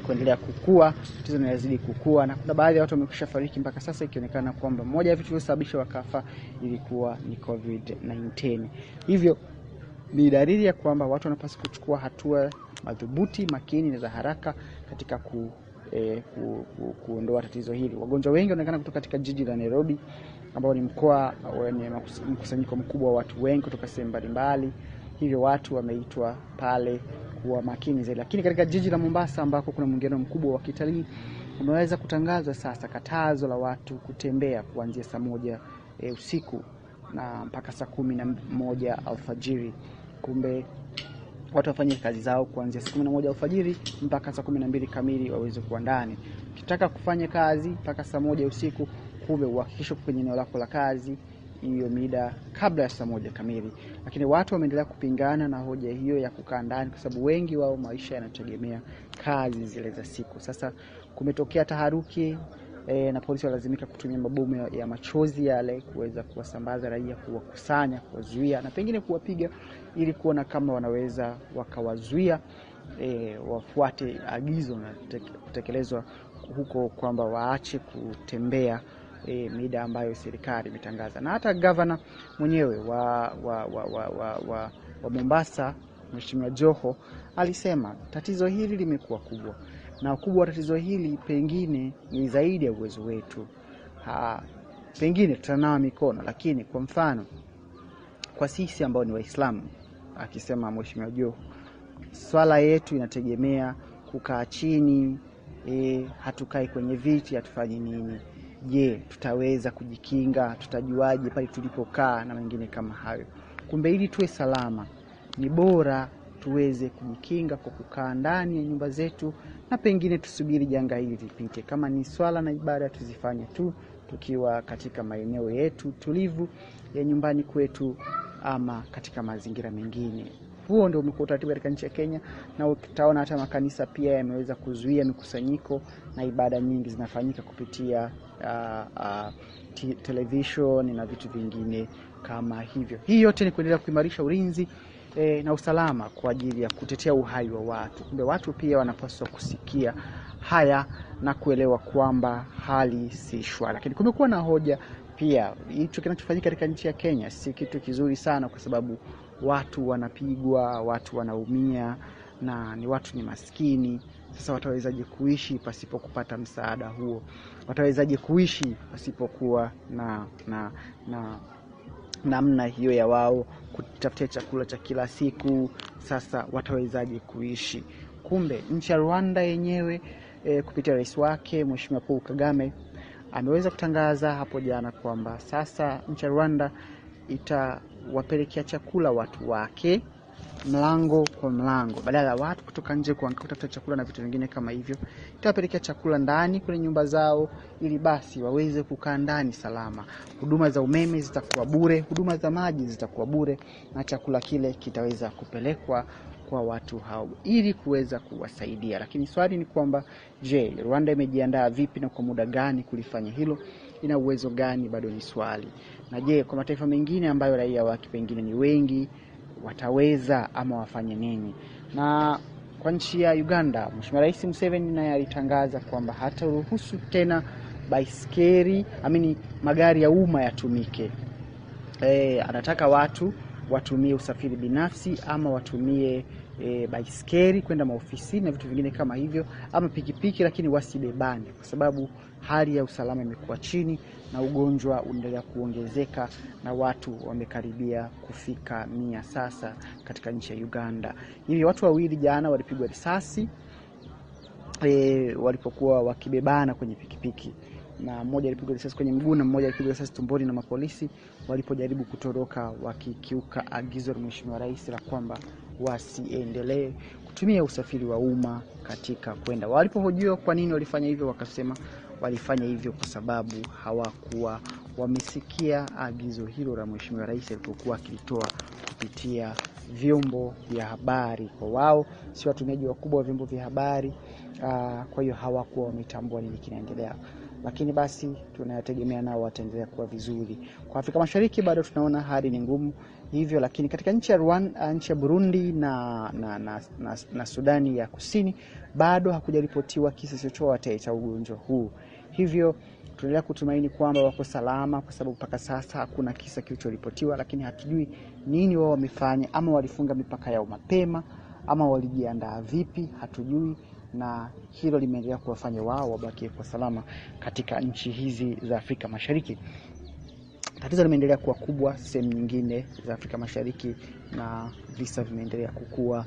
kuendelea kukua, tatizo linazidi kukua, na kuna baadhi ya watu wamekwisha fariki mpaka sasa, ikionekana kwamba moja ya vitu vilivyosababisha wakafa ilikuwa ni COVID-19. Hivyo ni dalili ya kwamba watu wanapaswa kuchukua hatua madhubuti, makini na za haraka katika kuondoa tatizo hili. Wagonjwa wengi wanaonekana kutoka katika jiji la Nairobi, ambao ni mkoa wenye mkusanyiko mkubwa wa watu wengi kutoka sehemu mbalimbali. Hivyo watu wameitwa pale kuwa makini zaidi. Lakini katika jiji la Mombasa ambako kuna mwingine mkubwa wa kitalii, umeweza kutangazwa sasa katazo la watu kutembea kuanzia saa 1 usiku na mpaka saa 11 alfajiri. Kumbe watu wafanye kazi zao kuanzia saa 11 alfajiri mpaka saa 12 kamili waweze kuwa ndani. Ukitaka kufanya kazi mpaka saa 1 usiku, kumbe uhakikishe kwenye eneo lako la kazi hiyo mida kabla ya saa 1 kamili. Lakini watu wameendelea kupingana na hoja hiyo ya kukaa ndani, kwa sababu wengi wao maisha yanategemea kazi zile za siku. Sasa kumetokea taharuki na polisi walazimika kutumia mabomu ya machozi yale kuweza kuwasambaza raia, kuwakusanya, kuwazuia na pengine kuwapiga, ili kuona kama wanaweza wakawazuia wafuate agizo na kutekelezwa huko kwamba waache kutembea mida ambayo serikali imetangaza. Na hata governor mwenyewe wa Mombasa, Mheshimiwa Joho, alisema tatizo hili limekuwa kubwa, na ukubwa wa tatizo hili pengine ni zaidi ya uwezo wetu. Pengine tutanawa mikono, lakini kwa mfano kwa sisi ambao ni Waislamu, akisema Mheshimiwa Joho, swala yetu inategemea kukaa chini, hatukai kwenye viti, hatufanyi nini. Je, tutaweza kujikinga? Tutajuaje pale tulipokaa na mengine kama hayo? Kumbe ili tuwe salama, ni bora tuweze kujikinga kwa kukaa ndani ya nyumba zetu, na pengine tusubiri janga hili lipite. Kama ni swala na ibada tuzifanye tu tukiwa katika maeneo yetu tulivu ya nyumbani kwetu ama katika mazingira mengine. Huo ndio umekuwa utaratibu katika nchi ya Kenya, na utaona hata makanisa pia yameweza kuzuia mikusanyiko na ibada nyingi zinafanyika kupitia television na vitu vingine kama hivyo. Hii yote ni kuendelea kuimarisha ulinzi na usalama kwa ajili ya kutetea uhai wa watu. Kumbe watu pia wanapaswa kusikia haya na kuelewa kwamba hali si shwari. Lakini kumekuwa na hoja pia, hicho kinachofanyika katika nchi ya Kenya si kitu kizuri sana, kwa sababu watu wanapigwa, watu wanaumia, na ni maskini. Sasa watawezaje kuishi pasipo kupata msaada huo? Watawezaje kuishi pasipokuwa na namna hiyo ya wao kutafutia chakula cha kila siku, sasa watawezaje kuishi? Kumbe nchi ya Rwanda yenyewe kupitia rais wake Mheshimiwa Paul Kagame ameweza kutangaza hapo jana kwamba sasa nchi ya Rwanda itawapelekea chakula watu wake mlango kwa mlango, badala ya watu kutoka nje kutafuta chakula na vitu vingine kama hivyo. Itawapelekea chakula ndani kwenye nyumba zao, ili basi waweze kukaa ndani salama. Huduma za umeme zitakuwa bure, huduma za maji zitakuwa bure, na chakula kile kitaweza kupelekwa kwa watu hao ili kuweza kuwasaidia. Lakini swali ni kwamba, je, Rwanda imejiandaa vipi na kwa muda gani kulifanya hilo? Ina uwezo gani? Bado ni swali. Na je, kwa mataifa mengine ambayo raia wake pengine ni wengi, wataweza ama wafanye nini? Na kwa nchi ya Uganda, Mheshimiwa Rais Museveni naye alitangaza kwamba hataruhusu tena magari ya umma yatumike. Anataka watu watumie usafiri binafsi ama watumie baiskeli kwenda maofisini na vitu vingine kama hivyo, ama pikipiki, lakini wasibebane, kwa sababu hali ya usalama imekuwa chini na ugonjwa unaendelea kuongezeka na watu wamekaribia kufika 100 sasa katika nchi ya Uganda. Hivi watu wawili jana walipigwa risasi walipokuwa wakibebana kwenye pikipiki, na mmoja alipigwa risasi kwenye mguu na mmoja alipigwa risasi tumboni na mapolisi walipojaribu kutoroka wakikiuka agizo la Mheshimiwa Rais la kwamba wasiendelee kutumia usafiri wa umma katika kwenda. Walipohojiwa kwa nini walifanya hivyo, wakasema walifanya hivyo kwa sababu hawakuwa wamesikia agizo hilo la Mheshimiwa Rais alipokuwa akilitoa kupitia vyombo vya habari. Kwa wao si watumiaji wakubwa wa vyombo vya habari, kwa hiyo hawakuwa wametambua nini kinaendelea. Lakini basi tunayategemea nao wataendelea kuwa vizuri. Kwa Afrika Mashariki bado tunaona hali ni ngumu hivyo, lakini katika nchi ya Rwanda, nchi ya Burundi na Sudani ya Kusini bado hakujaripotiwa kisa chochote cha ugonjwa huu. Hivyo tunaendelea kutumaini kwamba wako salama, kwa sababu mpaka sasa hakuna kisa kilichoripotiwa, lakini hatujui nini wao wamefanya, ama walifunga mipaka yao mapema ama walijiandaa vipi, hatujui, na hilo limeendelea kuwafanya wao wabaki kwa salama katika nchi hizi za Afrika Mashariki. Tatizo limeendelea kuwa kubwa sehemu nyingine za Afrika Mashariki, na visa vimeendelea kukua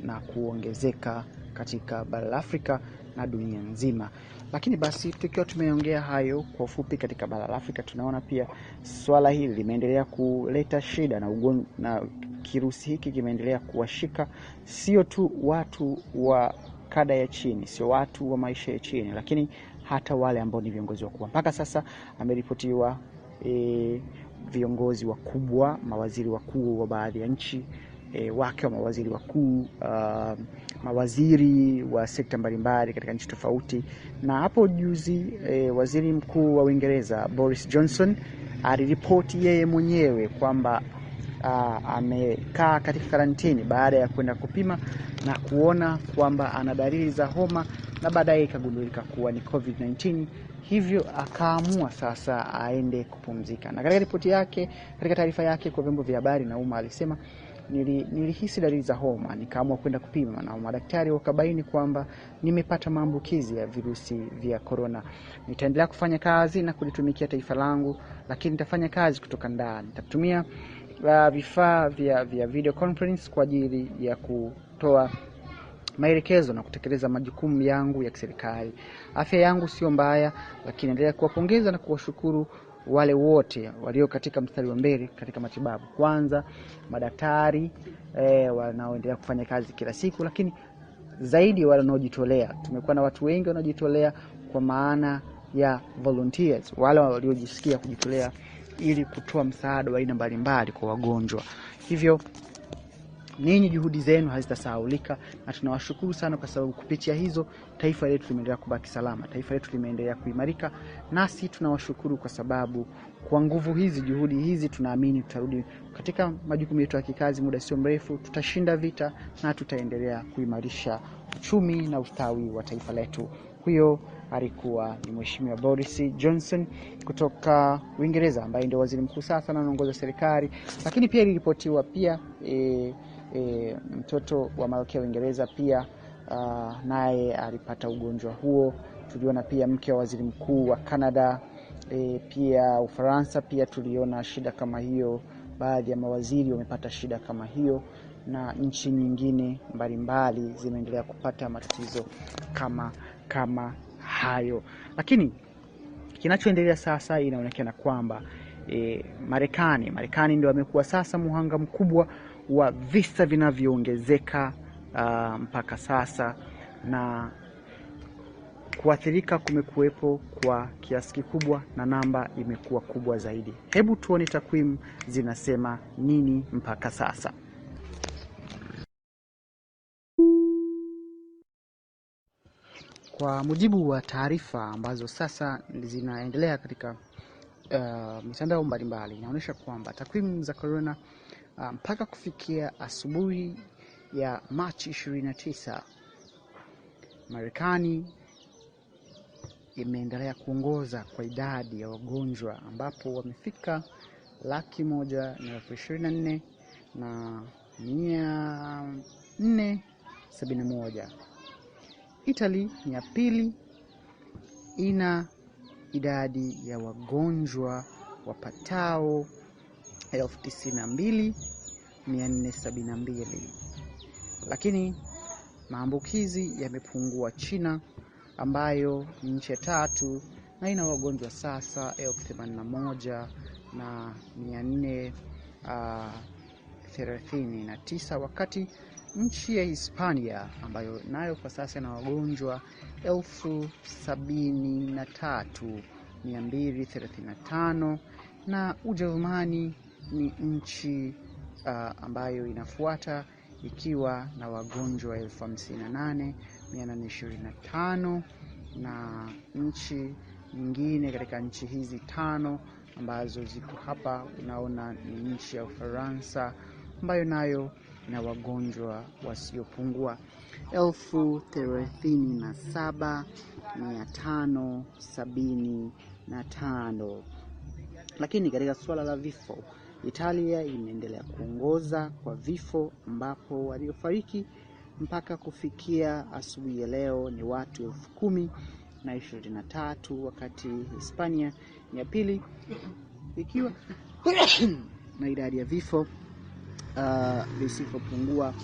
na kuongezeka katika bara la Afrika na dunia nzima. Lakini basi tukiwa tumeongea hayo kwa ufupi katika bara la Afrika, tunaona pia swala hili limeendelea kuleta shida na kirusi hiki kimeendelea kuwashika sio tu watu wa kada ya chini, sio watu wa maisha ya chini, lakini hata wale ambao ni viongozi wakubwa. Mpaka sasa ameripotiwa viongozi wakubwa, mawaziri wakuu wa baadhi ya nchi, wake wa mawaziri wakuu, mawaziri wa sekta mbalimbali katika nchi tofauti. Na hapo juzi waziri mkuu wa Uingereza Boris Johnson aliripoti yeye mwenyewe kwamba amekaa katika karantini baada ya kwenda kupima na kuona kwamba ana dalili za homa, na baadaye ikagundulika kuwa ni COVID-19. Hivyo akaamua sasa aende kupumzika. Na katika ripoti yake, katika taarifa yake kwa vyombo vya habari na umma, alisema nilihisi dalili za homa, nikaamua kwenda kupima, na madaktari wakabaini kwamba nimepata maambukizi ya virusi vya corona. Nitaendelea kufanya kazi na kulitumikia taifa langu, lakini nitafanya kazi kutoka ndani. Nitatumia vifaa vya video conference kwa ajili ya kutoa maelekezo na kutekeleza majukumu yangu ya kiserikali. Afya yangu sio mbaya, lakini naendelea kuwapongeza na kuwashukuru wale wote walio katika mstari wa mbele katika matibabu. Kwanza madaktari wanaoendelea kufanya kazi kila siku, lakini zaidi wale wanaojitolea. Tumekuwa na watu wengi wanaojitolea, kwa maana ya volunteers, wale waliojisikia kujitolea ili kutoa msaada wa aina mbalimbali kwa wagonjwa. Hivyo ninyi juhudi zenu hazitasahaulika, na tunawashukuru sana, kwa sababu kupitia hizo taifa letu limeendelea kubaki salama, taifa letu limeendelea kuimarika. Nasi tunawashukuru kwa sababu kwa nguvu hizi, juhudi hizi, tunaamini tutarudi katika majukumu yetu ya kikazi muda sio mrefu. Tutashinda vita na tutaendelea kuimarisha uchumi na ustawi wa taifa letu. Huyo alikuwa ni Mheshimiwa Boris Johnson kutoka Uingereza, ambaye ndio waziri mkuu sasa na anaongoza serikali. Lakini pia iliripotiwa pia mtoto wa malkia wa Uingereza pia naye alipata ugonjwa huo. Tuliona pia mke wa waziri mkuu wa Canada, pia Ufaransa pia tuliona shida kama hiyo. baadhi ya mawaziri wamepata shida kama hiyo, na nchi nyingine mbalimbali zimeendelea kupata matatizo kama hayo. Lakini kinachoendelea sasa, inaonekana kwamba Marekani ndio amekuwa sasa muhanga mkubwa wa visa vinavyoongezeka mpaka sasa, na kuathirika kumekuwepo kwa kiasi kikubwa na namba imekuwa kubwa zaidi. Hebu tuone takwimu zinasema nini mpaka sasa. Kwa mujibu wa taarifa ambazo sasa zinaendelea katika mitandao mbalimbali, inaonyesha kwamba takwimu za corona mpaka kufikia asubuhi ya Machi 29, Marekani imeendelea kuongoza kwa idadi ya wagonjwa, ambapo wamefika 1,124,471. Italy ni ya pili, ina idadi ya wagonjwa wapatao 92,472. Lakini maambukizi yamepungua China, ambayo ni nchi ya tatu na ina wagonjwa sasa 81,439, wakati nchi ya Hispania ambayo nayo kwa sasa ina wagonjwa 73,235, na Ujerumani ni nchi ambayo inafuata ikiwa na wagonjwa 58,825, na nchi nyingine katika nchi hizi tano ambazo ziko hapa unaona ni nchi ya Ufaransa ambayo nayo na wagonjwa wasiopungua 37,575. Lakini katika suala la vifo, Italia imeendelea kuongoza kwa vifo, ambapo waliofariki mpaka kufikia asubuhi ya leo ni watu 10,023, wakati Hispania ni ya pili ikiwa na idadi ya vifo visipopungua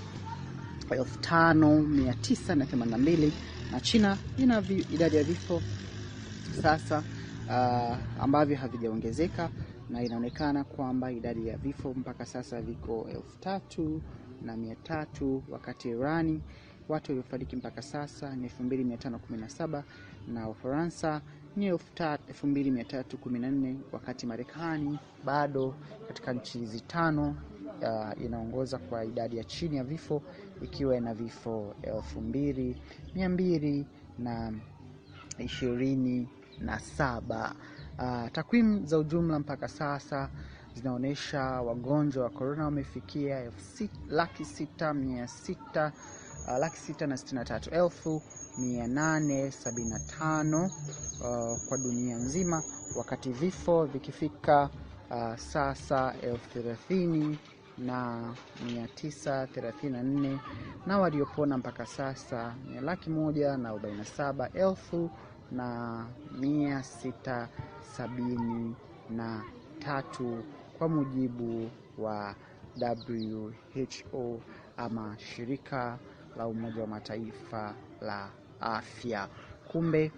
5,982, na China ina idadi ya vifo sasa ambavyo havijaongezeka, na inaonekana kwamba idadi ya vifo mpaka sasa viko 3,300, wakati Irani watu waliofariki mpaka sasa ni 2,517, na Ufaransa ni 2,314, wakati Marekani bado katika nchi hizi tano inaongoza kwa idadi ya chini ya vifo, ikiwa ina vifo 2,227. Takwimu za ujumla mpaka sasa zinaonesha wagonjwa wa corona wamefikia 663,875 kwa dunia nzima, wakati vifo vikifika sasa 30,934, na waliopona mpaka sasa ni 147,673 kwa mujibu wa WHO ama shirika la Umoja wa Mataifa la afya. Kumbe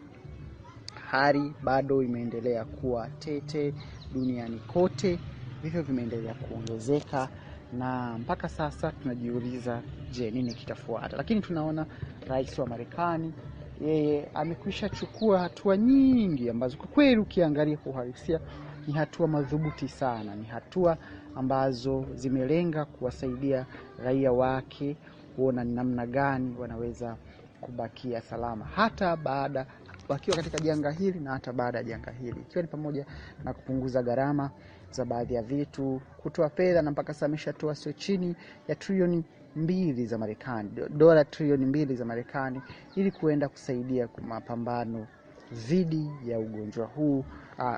hali bado imeendelea kuwa tete duniani kote, vifo vimeendelea kuongezeka, na mpaka sasa tunajiuliza, je, nini kitafuata? Lakini tunaona rais wa Marekani yeye amekwisha chukua hatua nyingi ambazo kwa kweli ukiangalia kwa uhalisia ni hatua madhubuti sana, ni hatua ambazo zimelenga kuwasaidia raia wake kuona ni namna gani wanaweza kubakia salama hata baada wakiwa katika janga hili na hata baada ya janga hili, ikiwa ni pamoja na kupunguza gharama za baadhi ya vitu, kutoa fedha, na mpaka sasa ameshatoa sio chini ya trilioni 2 za Marekani, dola trilioni 2 za Marekani, ili kuenda kusaidia kwa mapambano dhidi ya ugonjwa huu,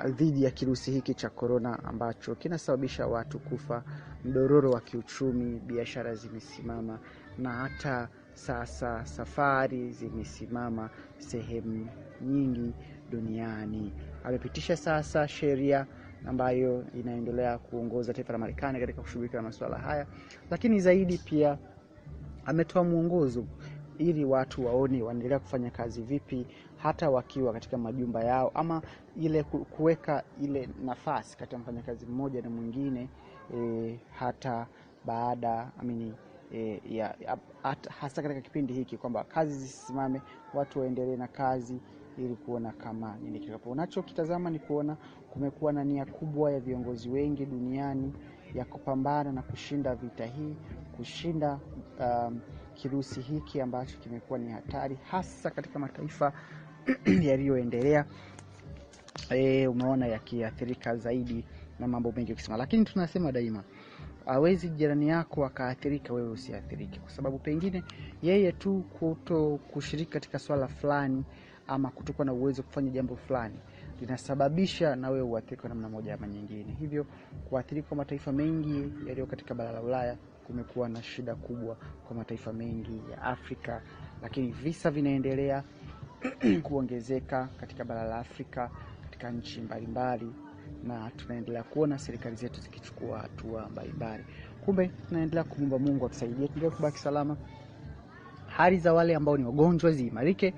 dhidi ya kirusi hiki cha corona ambacho kinasababisha watu kufa, mdororo wa kiuchumi, biashara zimesimama, na hata sasa safari zimesimama sehemu nyingi duniani. Amepitisha sasa sheria ambayo inaendelea kuongoza taifa la Marekani katika kushughulika na masuala haya, lakini zaidi pia ametoa mwongozo ili watu waone waendelea kufanya kazi vipi hata wakiwa katika majumba yao, ama ile kuweka ile nafasi kati ya mfanyakazi mmoja na mwingine hata baada hasa katika kipindi hiki, kwamba kazi zisisimame, watu waendelee na kazi ili kuona kama nini kikapo. Unachokitazama ni kuona kumekuwa na nia kubwa ya viongozi wengi duniani ya kupambana na kushinda vita hii, kushinda kirusi hiki ambacho kimekuwa ni hatari hasa katika mataifa yaliyoendelea. Umeona yakiathirika zaidi na mambo mengi ukisema, lakini tunasema daima hawezi jirani yako akaathirika wewe usiathirike, kwa sababu pengine yeye tu kushiriki katika swala fulani ama kutokuwa na uwezo kufanya jambo fulani linasababisha na wewe uathirike kwa namna moja ama nyingine. Hivyo kuathirika kwa mataifa mengi yaliyo katika bara la Ulaya kumekuwa na shida kubwa kwa mataifa mengi ya Afrika, lakini visa vinaendelea kuongezeka katika bara la Afrika katika nchi mbalimbali, na tunaendelea kuona serikali zetu zikichukua hatua mbalimbali. Kumbe tunaendelea kuomba Mungu atusaidie tuendelee kubaki salama. Hali za wale ambao ni wagonjwa ziimarike,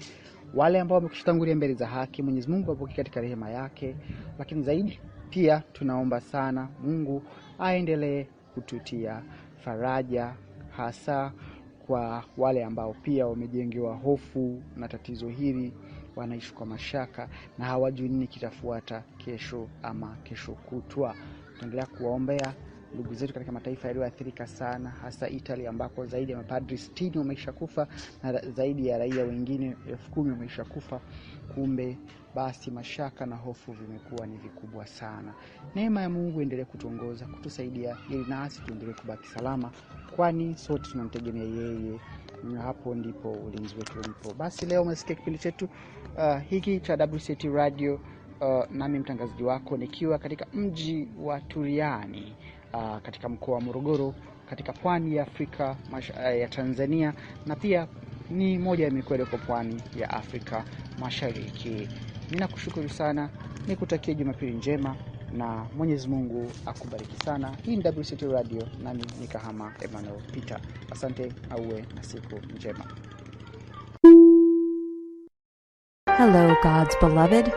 wale ambao wamekutangulia mbele za haki Mwenyezi Mungu apokee katika rehema yake, lakini zaidi pia tunaomba sana Mungu aendelee kututia faraja, hasa kwa wale ambao pia wamejengewa hofu na tatizo hili, wanaishi kwa mashaka na hawajui nini kitafuata kesho ama kesho kutwa. Tunaendelea kuwaombea ndugu zetu katika mataifa yaliyoathirika sana, hasa Italy ambako zaidi ya mapadri 60 wameshakufa na zaidi ya raia wengine 10,000 wameshakufa. Kumbe basi mashaka na hofu vimekuwa ni vikubwa sana. Neema ya Mungu endelee kutuongoza, kutusaidia ili nasi tuendelee kubaki salama, kwani sote tunamtegemea yeye. Hapo ndipo ulinzi wetu ulipo. Basi leo umesikia kipindi chetu hiki cha WCAT Radio, nami mtangazaji wako nikiwa katika mji wa Turiani, katika mkoa wa Morogoro, katika pwani ya Afrika ya Tanzania, na pia ni moja ya mikoa iliyoko pwani ya Afrika Mashariki. Ninakushukuru sana, nikutakia Jumapili njema na Mwenyezi Mungu akubariki sana. Hii ni WCAT Radio, nami ni Kahama Emmanuel Peter. Asante, auwe na siku njema. Hello, God's beloved.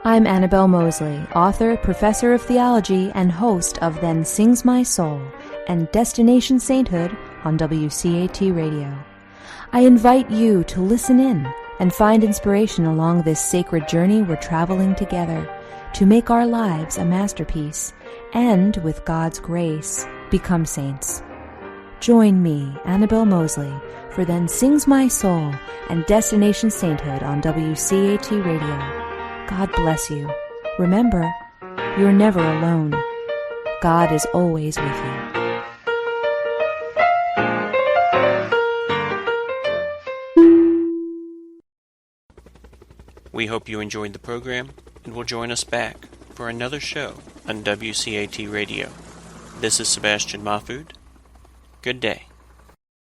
I'm Annabelle Mosley, author, professor of theology, and host of Then Sings My Soul and Destination Sainthood on WCAT Radio. I invite you to listen in and find inspiration along this sacred journey we're traveling together to make our lives a masterpiece and, with God's grace, become saints. Join me, Annabelle Mosley, for Then Sings My Soul and Destination Sainthood on WCAT Radio. God bless you. Remember, you're never alone. God is always with you. We hope you enjoyed the program and will join us back for another show on WCAT Radio. This is Sebastian Mahfood. Good day.